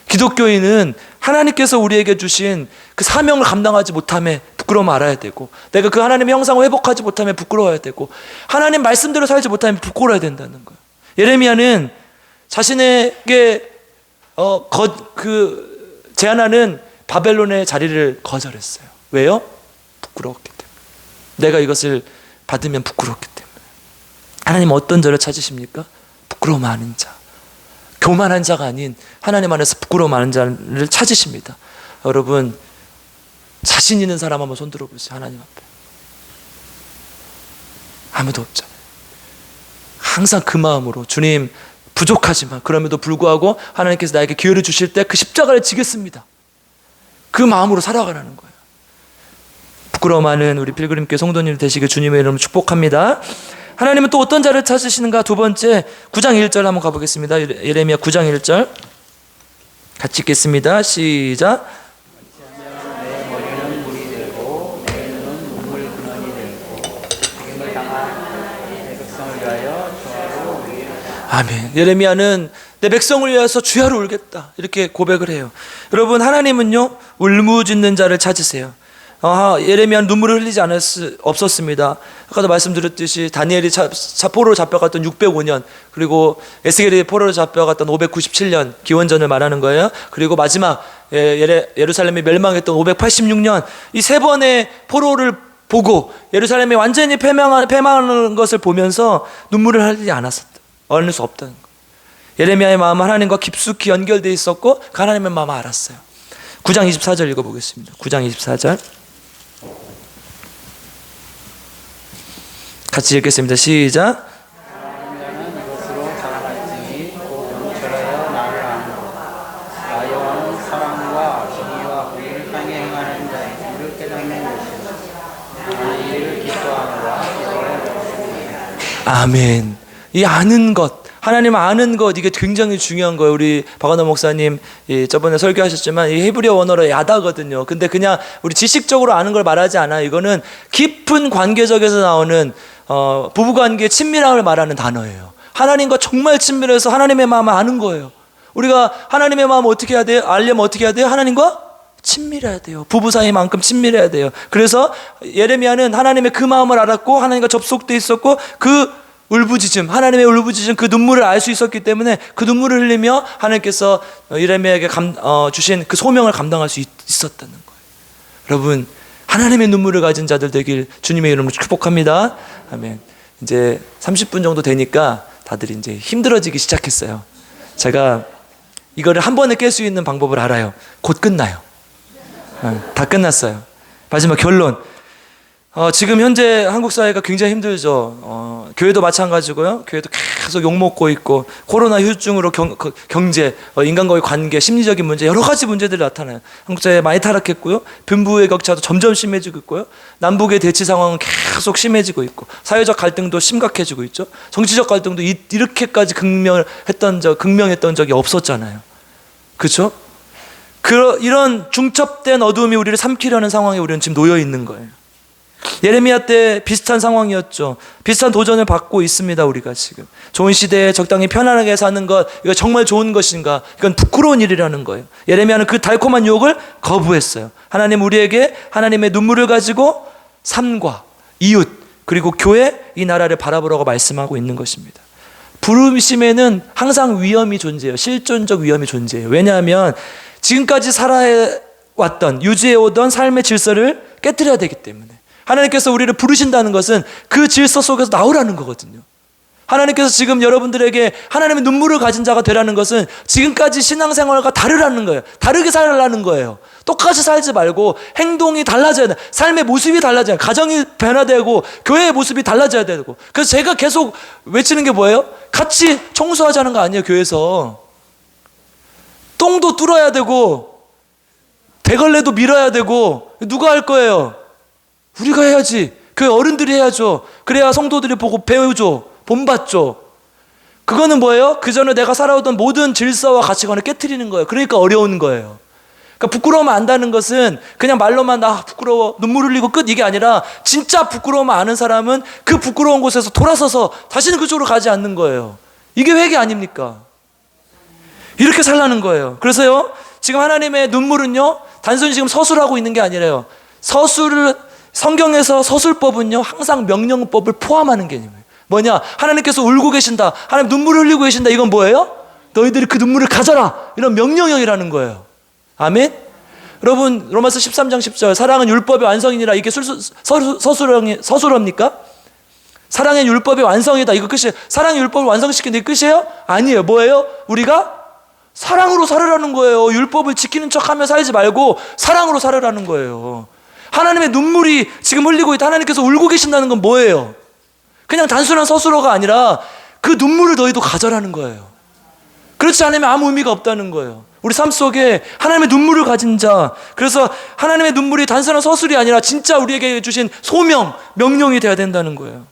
기독교인은 하나님께서 우리에게 주신 그 사명을 감당하지 못함에 부끄러움 알아야 되고, 내가 그 하나님의 형상을 회복하지 못함에 부끄러워야 되고, 하나님 말씀대로 살지 못하면 부끄러워야 된다는 거예요. 예레미야는 자신에게 제안하는 바벨론의 자리를 거절했어요. 왜요? 부끄러웠기 때문에. 내가 이것을 받으면 부끄럽기 때문에. 하나님 어떤 자를 찾으십니까? 부끄러움 많은 자, 교만한 자가 아닌 하나님 안에서 부끄러움 많은 자를 찾으십니다. 여러분, 자신 있는 사람 한번 손 들어보세요. 하나님 앞에 아무도 없잖아요. 항상 그 마음으로, 주님 부족하지만 그럼에도 불구하고 하나님께서 나에게 기회를 주실 때 그 십자가를 지겠습니다, 그 마음으로 살아가라는 거예요. 부끄러워하는 우리 필그림교회 성도님 되시길 주님의 이름으로 축복합니다. 하나님은 또 어떤 자를 찾으시는가? 두 번째, 9장 1절 한번 가보겠습니다. 예레미야 9장 1절 같이 읽겠습니다. 시작. 내 머리는 물이 되고 내 눈은 눈물 근원이 되고 죽임을 당한 내 백성을 위하여 주하로 울리라. 아멘. 예레미야는 내 백성을 위해서 주야로 울겠다, 이렇게 고백을 해요. 여러분, 하나님은요 울부짖는 자를 찾으세요. 예레미야는 눈물을 흘리지 없었습니다. 아까도 말씀드렸듯이 다니엘이 포로로 잡혀갔던 605년, 그리고 에스겔이 포로로 잡혀갔던 597년 기원전을 말하는 거예요. 그리고 마지막 예루살렘이 멸망했던 586년, 이 세 번의 포로를 보고 예루살렘이 완전히 패망하는 것을 보면서 눈물을 흘리지 않을 수 없다는 거예요. 예레미야의 마음은 하나님과 깊숙이 연결되어 있었고 그 하나님의 마음을 알았어요. 9장 24절 읽어보겠습니다. 9장 24절 같이 읽겠습니다. 시작. 나는 이것으로 자랑할지니 곧 용철하여 나를 아노라. 나 여호와는 사랑과 정의와 공의를 향해 행하는 자의 길을 깨닫는 것이라. 나는 이를 기뻐하노라. 여호와의 말씀이니라. 아멘. 이 아는 것, 하나님 아는 것, 이게 굉장히 중요한 거예요. 우리 박완호 목사님 저번에 설교하셨지만 이 히브리어 원어로 야다거든요. 근데 그냥 우리 지식적으로 아는 걸 말하지 않아요. 이거는 깊은 관계적에서 나오는 부부관계의 친밀함을 말하는 단어예요. 하나님과 정말 친밀해서 하나님의 마음을 아는 거예요. 우리가 하나님의 마음을 어떻게 해야 돼요? 알려면 어떻게 해야 돼요? 하나님과 친밀해야 돼요. 부부 사이만큼 친밀해야 돼요. 그래서 예레미야는 하나님의 그 마음을 알았고 하나님과 접속돼 있었고 그 울부짖음, 하나님의 울부짖음, 그 눈물을 알 수 있었기 때문에 그 눈물을 흘리며 하나님께서 예레미야에게 주신 그 소명을 감당할 수 있었다는 거예요. 여러분, 하나님의 눈물을 가진 자들 되길 주님의 이름으로 축복합니다. 아멘. 이제 30분 정도 되니까 다들 이제 힘들어지기 시작했어요. 제가 이거를 한 번에 깰 수 있는 방법을 알아요. 곧 끝나요. 다 끝났어요. 마지막 결론. 지금 현재 한국 사회가 굉장히 힘들죠. 교회도 마찬가지고요. 교회도 계속 욕먹고 있고, 코로나 후유증으로 경제, 인간과의 관계, 심리적인 문제, 여러 가지 문제들이 나타나요. 한국 사회 많이 타락했고요. 빈부의 격차도 점점 심해지고 있고요. 남북의 대치 상황은 계속 심해지고 있고, 사회적 갈등도 심각해지고 있죠. 정치적 갈등도 이렇게까지 극명했던 적이 없었잖아요. 그렇죠? 이런 중첩된 어두움이 우리를 삼키려는 상황에 우리는 지금 놓여 있는 거예요. 예레미야 때 비슷한 상황이었죠. 비슷한 도전을 받고 있습니다. 우리가 지금 좋은 시대에 적당히 편안하게 사는 것, 이거 정말 좋은 것인가? 이건 부끄러운 일이라는 거예요. 예레미야는 그 달콤한 유혹을 거부했어요. 하나님 우리에게 하나님의 눈물을 가지고 삶과 이웃 그리고 교회, 이 나라를 바라보라고 말씀하고 있는 것입니다. 부르심에는 항상 위험이 존재해요. 실존적 위험이 존재해요. 왜냐하면 지금까지 살아왔던, 유지해오던 삶의 질서를 깨뜨려야 되기 때문에. 하나님께서 우리를 부르신다는 것은 그 질서 속에서 나오라는 거거든요. 하나님께서 지금 여러분들에게 하나님의 눈물을 가진 자가 되라는 것은 지금까지 신앙생활과 다르라는 거예요. 다르게 살라는 거예요. 똑같이 살지 말고 행동이 달라져야 돼. 삶의 모습이 달라져야 돼. 가정이 변화되고 교회의 모습이 달라져야 되고. 그래서 제가 계속 외치는 게 뭐예요? 같이 청소하자는 거 아니에요. 교회에서 똥도 뚫어야 되고 대걸레도 밀어야 되고. 누가 할 거예요? 우리가 해야지. 교회 어른들이 해야죠. 그래야 성도들이 보고 배우죠. 본받죠. 그거는 뭐예요? 그 전에 내가 살아오던 모든 질서와 가치관을 깨트리는 거예요. 그러니까 어려운 거예요. 그러니까 부끄러우면 안다는 것은 그냥 말로만 부끄러워, 눈물 흘리고 끝, 이게 아니라 진짜 부끄러우면 아는 사람은 그 부끄러운 곳에서 돌아서서 다시는 그쪽으로 가지 않는 거예요. 이게 회개 아닙니까? 이렇게 살라는 거예요. 그래서요, 지금 하나님의 눈물은요, 단순히 지금 서술하고 있는 게 아니라요. 성경에서 서술법은요, 항상 명령법을 포함하는 개념이에요. 뭐냐? 하나님께서 울고 계신다. 하나님 눈물을 흘리고 계신다. 이건 뭐예요? 너희들이 그 눈물을 가져라, 이런 명령형이라는 거예요. 아멘. 여러분, 로마서 13장 10절, 사랑은 율법의 완성이니라. 이게 서술합니까? 사랑의 율법의 완성이다, 이거 끝이에요. 사랑의 율법을 완성시키는 게 끝이에요? 아니에요. 뭐예요? 우리가 사랑으로 살으라는 거예요. 율법을 지키는 척하며 살지 말고 사랑으로 살으라는 거예요. 하나님의 눈물이 지금 흘리고 있다, 하나님께서 울고 계신다는 건 뭐예요? 그냥 단순한 서술어가 아니라 그 눈물을 너희도 가져라는 거예요. 그렇지 않으면 아무 의미가 없다는 거예요. 우리 삶 속에 하나님의 눈물을 가진 자, 그래서 하나님의 눈물이 단순한 서술이 아니라 진짜 우리에게 주신 소명, 명령이 되어야 된다는 거예요.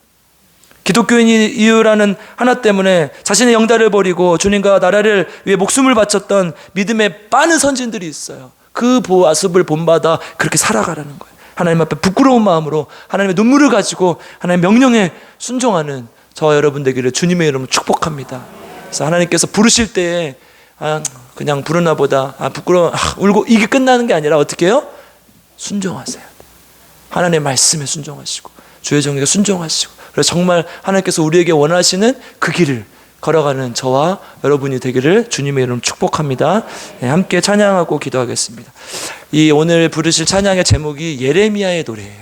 기독교인이 이유라는 하나 때문에 자신의 영달을 버리고 주님과 나라를 위해 목숨을 바쳤던 믿음의 많은 선진들이 있어요. 그 모습을 본받아 그렇게 살아가라는 거예요. 하나님 앞에 부끄러운 마음으로 하나님의 눈물을 가지고 하나님의 명령에 순종하는 저와 여러분 되기를 주님의 이름으로 축복합니다. 그래서 하나님께서 부르실 때에 그냥 부르나 보다, 부끄러워, 울고, 이게 끝나는 게 아니라 어떻게 해요? 순종하세요. 하나님의 말씀에 순종하시고 주의 정의에 순종하시고, 그래서 정말 하나님께서 우리에게 원하시는 그 길을 걸어가는 저와 여러분이 되기를 주님의 이름으로 축복합니다. 네, 함께 찬양하고 기도하겠습니다. 이 오늘 부르실 찬양의 제목이 예레미야의 노래예요.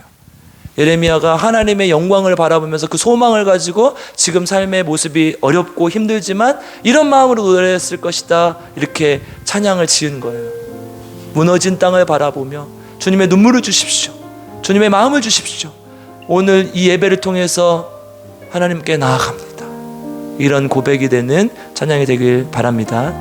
예레미야가 하나님의 영광을 바라보면서 그 소망을 가지고 지금 삶의 모습이 어렵고 힘들지만 이런 마음으로 노래했을 것이다, 이렇게 찬양을 지은 거예요. 무너진 땅을 바라보며 주님의 눈물을 주십시오, 주님의 마음을 주십시오. 오늘 이 예배를 통해서 하나님께 나아갑니다, 이런 고백이 되는 찬양이 되길 바랍니다.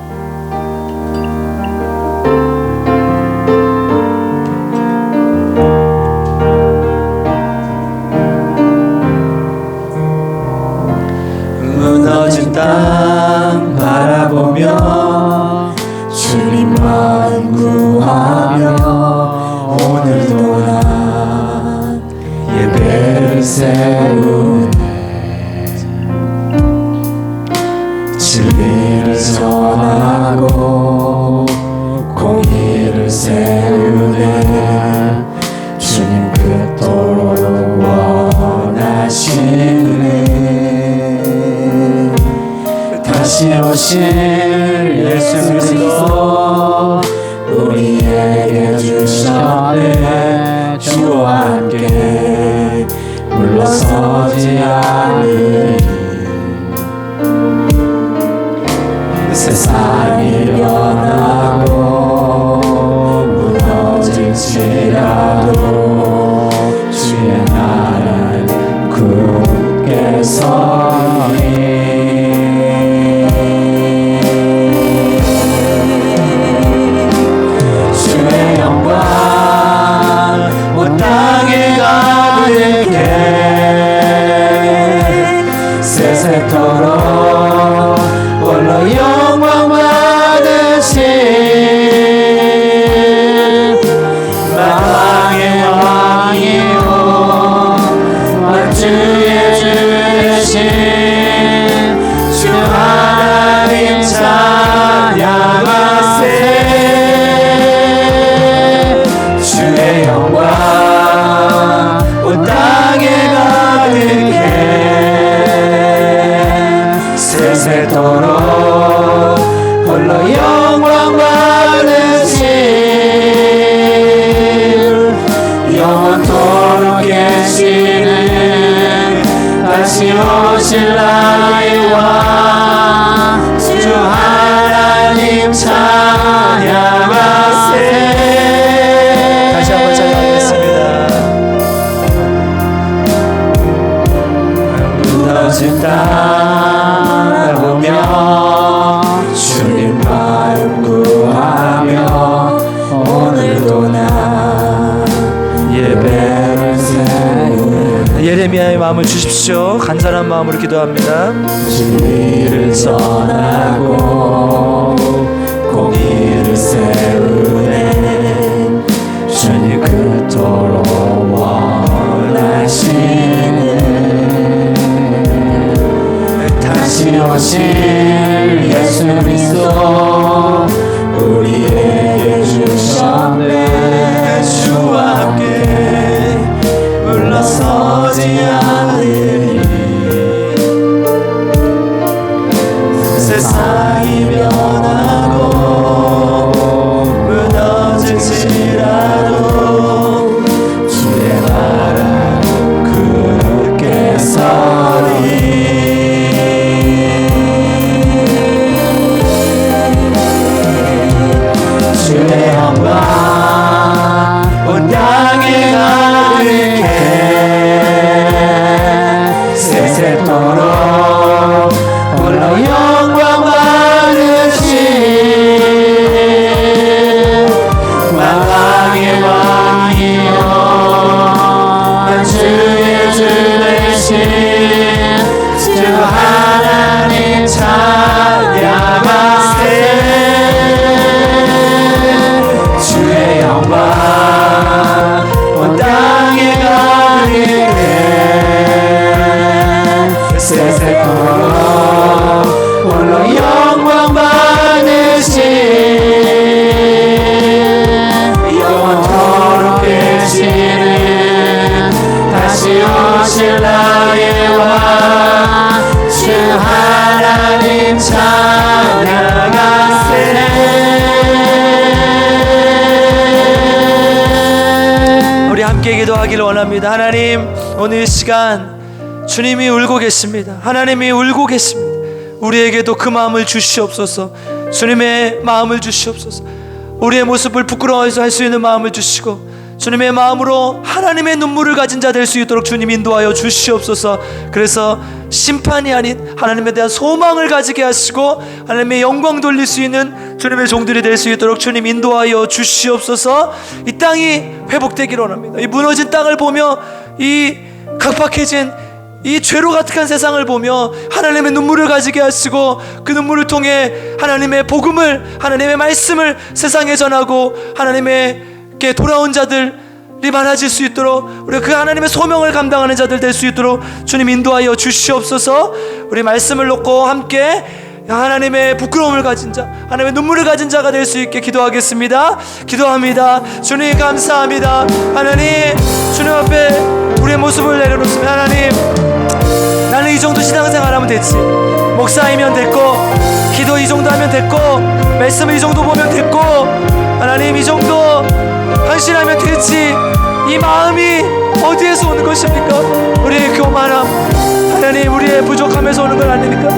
무너진 땅 바라보며 주님 마음 구하며 오늘도 난 예배를 세우네. 진리를 전하고 공의를 세우네. 주님 그토록 원하시네. 다시 오실 예수 그리스도 우리에게 주셨네. 주와 함께 물러서지 않으리. 세상이 변하고 무너질지라도 주의 나라는 굳게 서리. 주의 영광 온 땅에 가득해. 세세토록 홀로 영광 받으신 만왕의 왕이요 만주의 주 되신 주 하나님 찬양하세. 주의 영광 온 땅에 가득해. 세세토록 홀로 영광 받으신 영원토록 계시는 다시 오실 나의 왕 주 하나님 찬양하세. 다시 한번 찬양하겠습니다. 무너진 땅 보며 주님 마음 구하며 오늘도 나 예배를 세우네. 예레미야의 마음을 주십시오. 간절한 마음으로 기도합니다. 진리를 전하고 공의를 세우네. 주님 그토록 원하시네. 다시 오실 예수 그리스도 우리에게 주셨네. 주와 함께 물러서지 않으리. 세상이 변 하시는 다시 오실 나의 왕주 하나님 찬양하세. 우리 함께 기도하기를 원합니다. 하나님, 오늘 이 시간 주님이 울고 계십니다. 하나님이 울고 계십니다. 우리에게도 그 마음을 주시옵소서. 주님의 마음을 주시옵소서. 우리의 모습을 부끄러워해서 할 수 있는 마음을 주시고 주님의 마음으로 하나님의 눈물을 가진 자 될 수 있도록 주님 인도하여 주시옵소서. 그래서 심판이 아닌 하나님에 대한 소망을 가지게 하시고 하나님의 영광 돌릴 수 있는 주님의 종들이 될 수 있도록 주님 인도하여 주시옵소서. 이 땅이 회복되기를 원합니다. 이 무너진 땅을 보며 이 각박해진 이 죄로 가득한 세상을 보며 하나님의 눈물을 가지게 하시고 그 눈물을 통해 하나님의 복음을, 하나님의 말씀을 세상에 전하고 하나님께 돌아온 자들이 많아질 수 있도록 우리가 그 하나님의 소명을 감당하는 자들 될 수 있도록 주님 인도하여 주시옵소서. 우리 말씀을 놓고 함께 하나님의 부끄러움을 가진 자, 하나님의 눈물을 가진 자가 될 수 있게 기도하겠습니다. 기도합니다. 주님 감사합니다. 하나님, 주님 앞에 우리의 모습을 내려놓습니다. 하나님, 나는 이 정도 신앙생활 하면 됐지, 목사이면 됐고, 기도 이 정도 하면 됐고, 말씀 이 정도 보면 됐고, 하나님 이 정도 헌신하면 됐지. 이 마음이 어디에서 오는 것입니까? 우리의 교만함, 하나님 우리의 부족함에서 오는 건 아닙니까?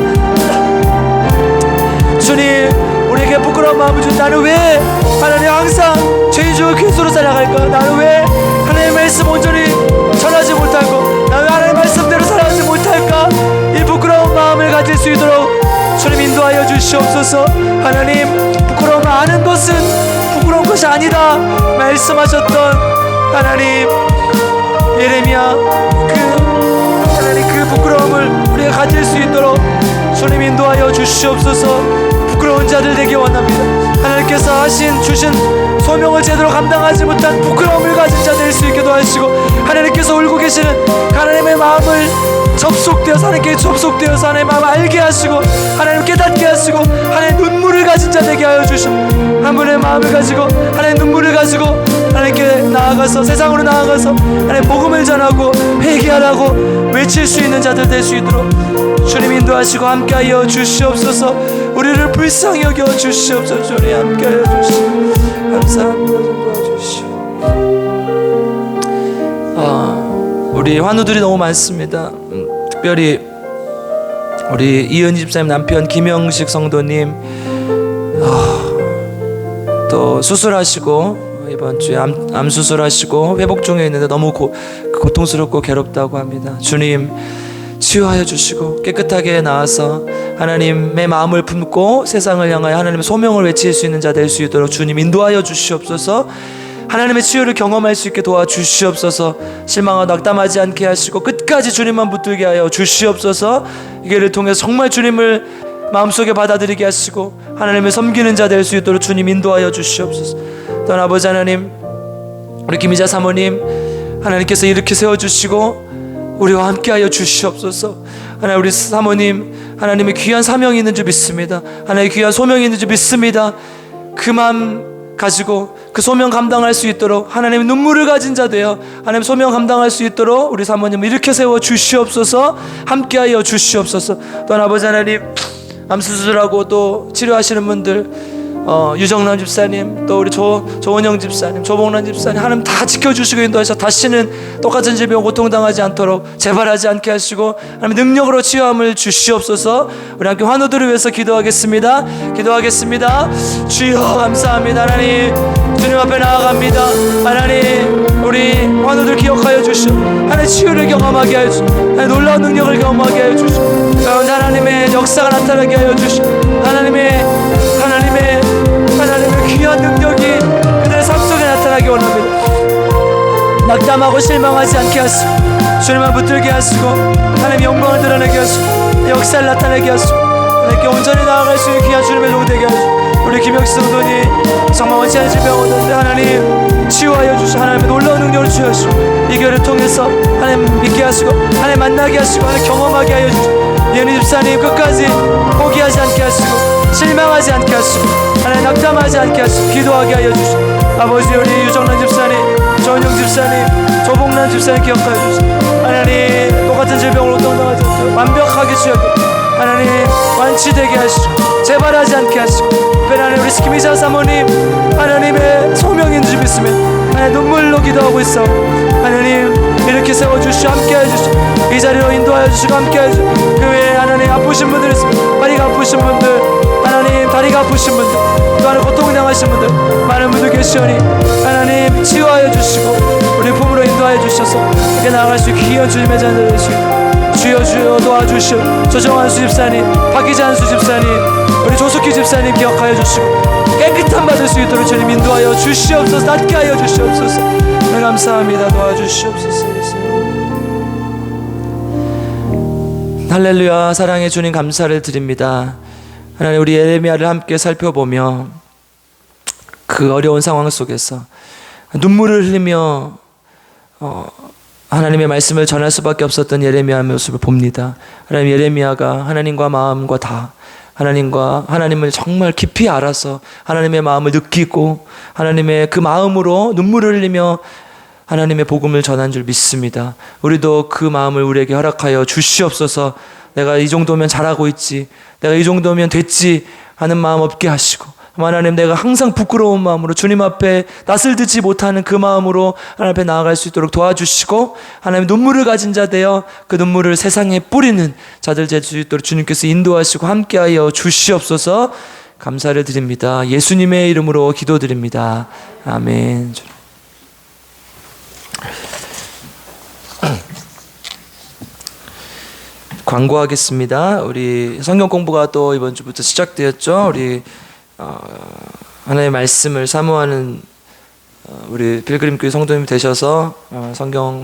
주님, 우리에게 부끄러운 마음을 준 나는 왜 하나님 항상 죄인 중 그리스도로 살아갈까? 나는 왜 하나님의 말씀 온전히 전하지 못하고 나는 왜 하나님의 말씀대로 살아가지 못할까? 이 부끄러운 마음을 가질 수 있도록 주님 인도하여 주시옵소서. 하나님, 부끄러움을 아는 것은 부끄러운 것이 아니다 말씀하셨던 하나님 예레미야, 하나님 그 부끄러움을 우리가 가질 수 있도록 주님 인도하여 주시옵소서. 부끄러운 자들 되기 원합니다. 하나님께서 주신 소명을 제대로 감당하지 못한 부끄러움을 가진 자 될 수 있게도 하시고 하나님께서 울고 계시는 하나님의 마음을 접속되어서 하나님께 접속되어서 하나님의 마음을 알게 하시고 하나님 깨닫게 하시고 하나님의 눈물을 가진 자 되게 하여 주시고 한 분의 마음을 가지고 하나님의 눈물을 가지고 하나님께 나아가서 세상으로 나아가서 하나님의 복음을 전하고 회개하라고 외칠 수 있는 자들 될 수 있도록 주님 인도하시고 함께하여 주시옵소서. 우리를 불쌍히 여겨 주시옵소서. 주님 함께하여 주시옵소서. 감사합니다. 좀 도와주시오. 우리 환우들이 너무 많습니다. 특별히 우리 이은희 집사님 남편 김영식 성도님 또 수술하시고 이번 주에 암 수술하시고 회복 중에 있는데 너무 고통스럽고 괴롭다고 합니다. 주님 치유하여 주시고 깨끗하게 나와서 하나님의 마음을 품고 세상을 향하여 하나님의 소명을 외칠 수 있는 자 될 수 있도록 주님 인도하여 주시옵소서. 하나님의 치유를 경험할 수 있게 도와주시옵소서. 실망하고 낙담하지 않게 하시고 끝까지 주님만 붙들게 하여 주시옵소서. 이 기회를 통해서 정말 주님을 마음속에 받아들이게 하시고 하나님을 섬기는 자 될 수 있도록 주님 인도하여 주시옵소서. 또한 아버지 하나님, 우리 김희자 사모님 하나님께서 이렇게 세워주시고 우리와 함께하여 주시옵소서. 하나님, 우리 사모님 하나님의 귀한 사명이 있는 줄 믿습니다. 하나님의 귀한 소명이 있는 줄 믿습니다. 그 마음 가지고 그 소명 감당할 수 있도록 하나님의 눈물을 가진 자 되어 하나님 소명 감당할 수 있도록 우리 사모님을 이렇게 세워 주시옵소서. 함께하여 주시옵소서. 또한 아버지 하나님, 암수술하고 또 치료하시는 분들 유정남 집사님, 또 우리 조원영 집사님, 조봉란 집사님 하나님 다 지켜주시고 인도하셔서 다시는 똑같은 질병 고통당하지 않도록 재발하지 않게 하시고 하나님 능력으로 치유함을 주시옵소서. 우리 함께 환우들을 위해서 기도하겠습니다. 주여 감사합니다. 하나님, 주님 앞에 나아갑니다. 하나님, 우리 환우들 기억하여 주시오. 하나님 치유를 경험하게 하여 주시오. 하나님 놀라운 능력을 경험하게 하여 주시오. 하나님의 역사가 나타나게 하여 주시오. 하나님의 귀한 능력이 그들의 삶 속에 나타나기 원합니다. 낙담하고 실망하지 않게 하시고 주님만 붙들게 하시고 하나님의 영광을 드러내게 하시고 역사를 나타내게 하시고 하나님께 온전히 나아갈 수 있는 귀한 주님의 종 되게 하시고 우리 김영식 성도님 정말 원치 않은 질병 오는데 하나님 치유하여 주시고 하나님의 놀라운 능력을 주시고 이 교회를 통해서 하나님 믿게 하시고 하나님 만나게 하시고 하나님 경험하게 하여 주시고 예은희 집사님 끝까지 포기하지 않게 하시고 실망하지 않게 하시고 하나님 낙담하지 않게 하시고 기도하게 하여 주시고 아버지, 우리 유정란 집사님, 조은영 집사님 집사님 기억하여 주시고 하나님 똑같은 질병으로 동당하지 않도록 완벽하게 치유하게 하나님 완치되게 하시고 재발하지 않게 하시고 특별히 하나님 우리 스키미자 사모님 하나님의 소명인 줄 믿으면 하나님 눈물로 기도하고 있어 하나님 이렇게 세워주시고 함께해 주시고 이 자리로 인도하여 주시고 함께해 주시고 그 외에 하나님 아프신 분들 있습니다. 다리가 아프신 분들 하나님 다리가 아프신 분들 또 하나 고통 당하신 분들 많은 분들 계시오니 하나님 치유하여 주시고 우리 품으로 인도하여 주셔서 이렇게 나아갈 수 있게 귀한 주님의 자녀 되시고 주여 주여 도와주시오. 조정한 수집사님 박기찬 수집사님 우리 조숙희 집사님 기억하여 주시고 깨끗한 받을 수 있도록 주님 인도하여 주시옵소서. 낫게 하여 주시옵소서. 네, 감사합니다. 도와주시옵소서. 할렐루야. 사랑의 주님 감사를 드립니다. 하나님 우리 예레미야를 함께 살펴보며 그 어려운 상황 속에서 눈물을 흘리며 하나님의 말씀을 전할 수밖에 없었던 예레미야의 모습을 봅니다. 하나님 예레미야가 하나님과 마음과 다 하나님을 정말 깊이 알아서 하나님의 마음을 느끼고 하나님의 그 마음으로 눈물을 흘리며 하나님의 복음을 전한 줄 믿습니다. 우리도 그 마음을 우리에게 허락하여 주시옵소서. 내가 이 정도면 잘하고 있지, 내가 이 정도면 됐지 하는 마음 없게 하시고 하나님 내가 항상 부끄러운 마음으로 주님 앞에 낯을 듣지 못하는 그 마음으로 하나님 앞에 나아갈 수 있도록 도와주시고 하나님 눈물을 가진 자 되어 그 눈물을 세상에 뿌리는 자들 될 수 있도록 주님께서 인도하시고 함께하여 주시옵소서. 감사를 드립니다. 예수님의 이름으로 기도드립니다. 아멘. 광고하겠습니다. 우리 성경 공부가 또 이번 주부터 시작되었죠. 우리 하나님의 말씀을 사모하는 우리 필그림교회 성도님 되셔서 성경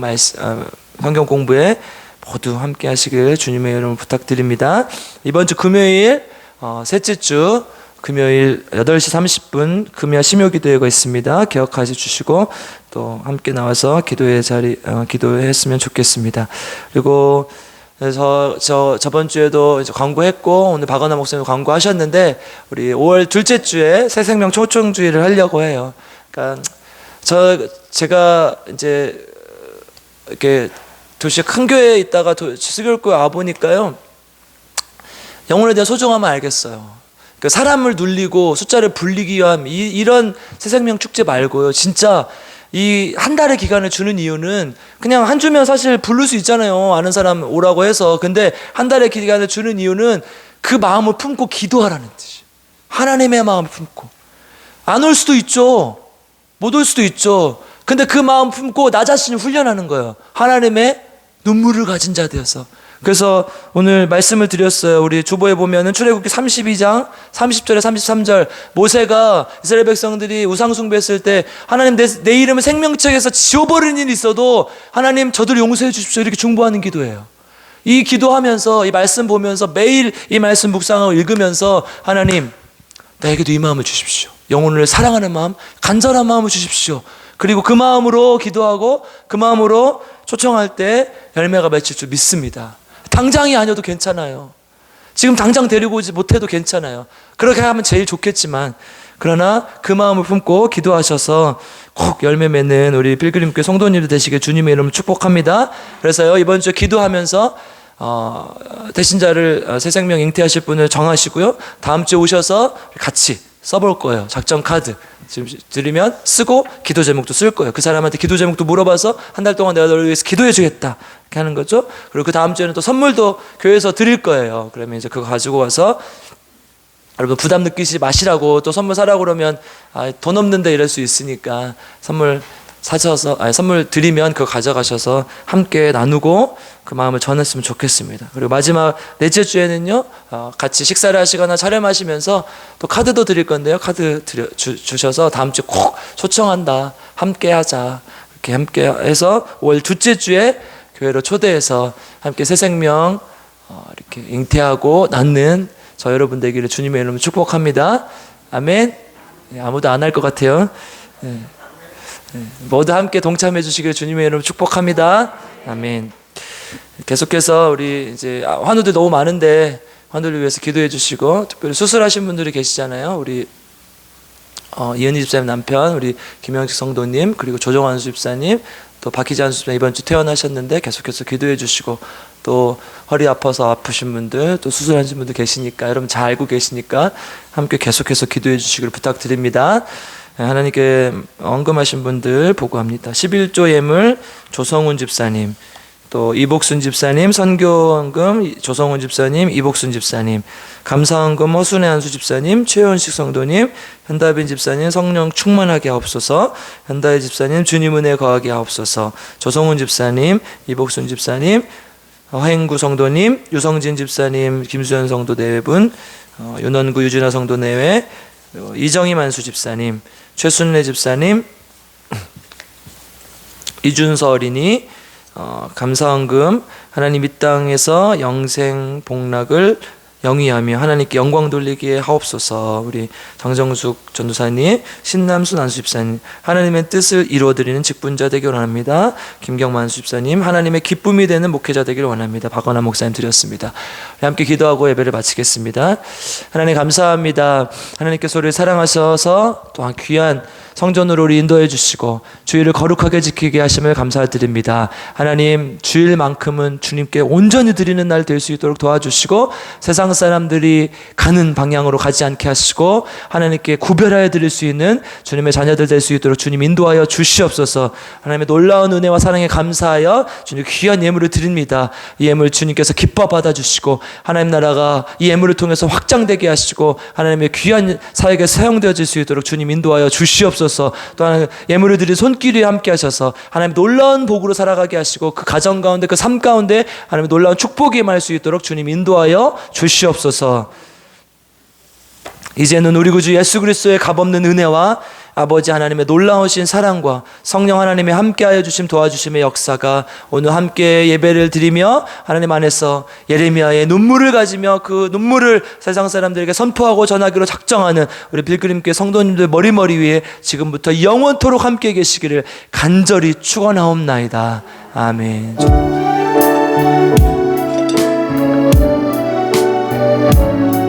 공부에 모두 함께 하시길 주님의 이름으로 부탁드립니다. 이번 주 금요일 셋째 주 금요일 8시 30분 금야 심요기도회가 있습니다. 기억하여 주시고 또 함께 나와서 기도했으면 좋겠습니다. 그리고 저번 주에도 이제 광고했고 오늘 박원하 목사님 광고하셨는데 우리 5월 둘째 주에 새생명 초청주의를 하려고 해요. 그러니까 제가 이제 이렇게 도시 큰 교회에 있다가 수교육교회 와 보니까요 영혼에 대한 소중함을 알겠어요. 그러니까 사람을 눌리고 숫자를 불리기 위한 이런 새생명 축제 말고요. 진짜 이 한 달의 기간을 주는 이유는 그냥 한 주면 사실 부를 수 있잖아요. 아는 사람 오라고 해서. 근데 한 달의 기간을 주는 이유는 그 마음을 품고 기도하라는 뜻이에요. 하나님의 마음을 품고. 안 올 수도 있죠. 못 올 수도 있죠. 근데 그 마음 품고 나 자신을 훈련하는 거예요. 하나님의 눈물을 가진 자 되어서. 그래서 오늘 말씀을 드렸어요. 우리 주보에 보면은 출애굽기 32장 30절에 33절 모세가 이스라엘 백성들이 우상 숭배했을 때 하나님 내 이름을 생명책에서 지워버리는 일이 있어도 하나님 저들을 용서해 주십시오 이렇게 중보하는 기도예요. 이 기도하면서 이 말씀 보면서 매일 이 말씀 묵상하고 읽으면서 하나님 나에게도 이 마음을 주십시오. 영혼을 사랑하는 마음, 간절한 마음을 주십시오. 그리고 그 마음으로 기도하고 그 마음으로 초청할 때 열매가 맺힐 줄 믿습니다. 당장이 아니어도 괜찮아요. 지금 당장 데리고 오지 못해도 괜찮아요. 그렇게 하면 제일 좋겠지만 그러나 그 마음을 품고 기도하셔서 꼭 열매 맺는 우리 필그림교회 성도님들 되시길 주님의 이름으로 축복합니다. 그래서요 이번 주에 기도하면서 대신자를 새생명 잉태하실 분을 정하시고요. 다음 주에 오셔서 같이 써볼 거예요. 작전 카드 지금 드리면 쓰고 기도 제목도 쓸 거예요. 그 사람한테 기도 제목도 물어봐서 한 달 동안 내가 너를 위해서 기도해 주겠다 이렇게 하는 거죠. 그리고 그 다음 주에는 또 선물도 교회에서 드릴 거예요. 그러면 이제 그거 가지고 와서 여러분 부담 느끼지 마시라고 또 선물 사라고 그러면 돈 없는데 이럴 수 있으니까 선물 선물 드리면 그거 가져가셔서 함께 나누고 그 마음을 전했으면 좋겠습니다. 그리고 마지막 넷째 주에는요 같이 식사를 하시거나 차렴하시면서 또 카드도 드릴 건데요. 카드 주셔서 다음 주에 꼭 초청한다 함께 하자 이렇게 함께 해서 5월 둘째 주에 교회로 초대해서 함께 새생명 이렇게 잉태하고 낳는 저 여러분 되기를 주님의 이름으로 축복합니다. 아멘. 아무도 안 할 것 같아요. 네. 모두 함께 동참해 주시길 주님의 이름으로 축복합니다. 아멘. 계속해서 우리 이제 환우들 너무 많은데 환우를 위해서 기도해 주시고 특별히 수술하신 분들이 계시잖아요. 우리 이은희 집사님 남편 우리 김영식 성도님, 그리고 조정환 집사님, 또 박희자 집사님 이번 주 퇴원하셨는데 계속해서 기도해 주시고, 또 허리 아파서 아프신 분들, 또 수술하신 분들 계시니까 여러분 잘 알고 계시니까 함께 계속해서 기도해 주시기를 부탁드립니다. 하나님께 언금하신 분들 보고합니다. 11조 예물 조성훈 집사님, 또 이복순 집사님, 선교헌금 조성훈 집사님, 이복순 집사님, 감사헌금 허순애 한수 집사님, 최현식 성도님, 현다빈 집사님 성령 충만하게 하옵소서. 현다희 집사님 주님 은혜 거하게 하옵소서. 조성훈 집사님, 이복순 집사님, 화행구 성도님, 유성진 집사님, 김수현 성도 내외분, 윤원구 유진아 성도 내외, 이정희 만수 집사님, 최순래 집사님, 이준서 어린이, 감사헌금 하나님 이 땅에서 영생 복락을 영위하며 하나님께 영광 돌리게 하옵소서. 우리 정정숙 전도사님, 신남수 난수 집사님, 하나님의 뜻을 이루어드리는 직분자 되길 원합니다. 김경만 집사님, 하나님의 기쁨이 되는 목회자 되길 원합니다. 박원환 목사님 드렸습니다. 함께 기도하고 예배를 마치겠습니다. 하나님 감사합니다. 하나님께서 우리를 사랑하셔서 또한 귀한 성전으로 우리 인도해 주시고 주일을 거룩하게 지키게 하심을 감사드립니다. 하나님, 주일만큼은 주님께 온전히 드리는 날 될 수 있도록 도와주시고, 세상 사람들이 가는 방향으로 가지 않게 하시고 하나님께 구별하여 드릴 수 있는 주님의 자녀들 될 수 있도록 주님 인도하여 주시옵소서. 하나님의 놀라운 은혜와 사랑에 감사하여 주님 귀한 예물을 드립니다. 이 예물 주님께서 기뻐 받아주시고 하나님 나라가 이 예물을 통해서 확장되게 하시고 하나님의 귀한 사역에 사용되어질 수 있도록 주님 인도하여 주시옵소서. 또한 예물을 드린 손길이 함께 하셔서 하나님 놀라운 복으로 살아가게 하시고 그 가정 가운데 그 삶 가운데 하나님의 놀라운 축복이 임할 수 있도록 주님 인도하여 주시옵소서. 이제는 우리 구주 예수 그리스도의 값없는 은혜와 아버지 하나님의 놀라우신 사랑과 성령 하나님의 함께하여 주심 도와주심의 역사가 오늘 함께 예배를 드리며 하나님 안에서 예레미야의 눈물을 가지며 그 눈물을 세상 사람들에게 선포하고 전하기로 작정하는 우리 빌그림교회 성도님들 머리 위에 지금부터 영원토록 함께 계시기를 간절히 축원하옵나이다. 아멘.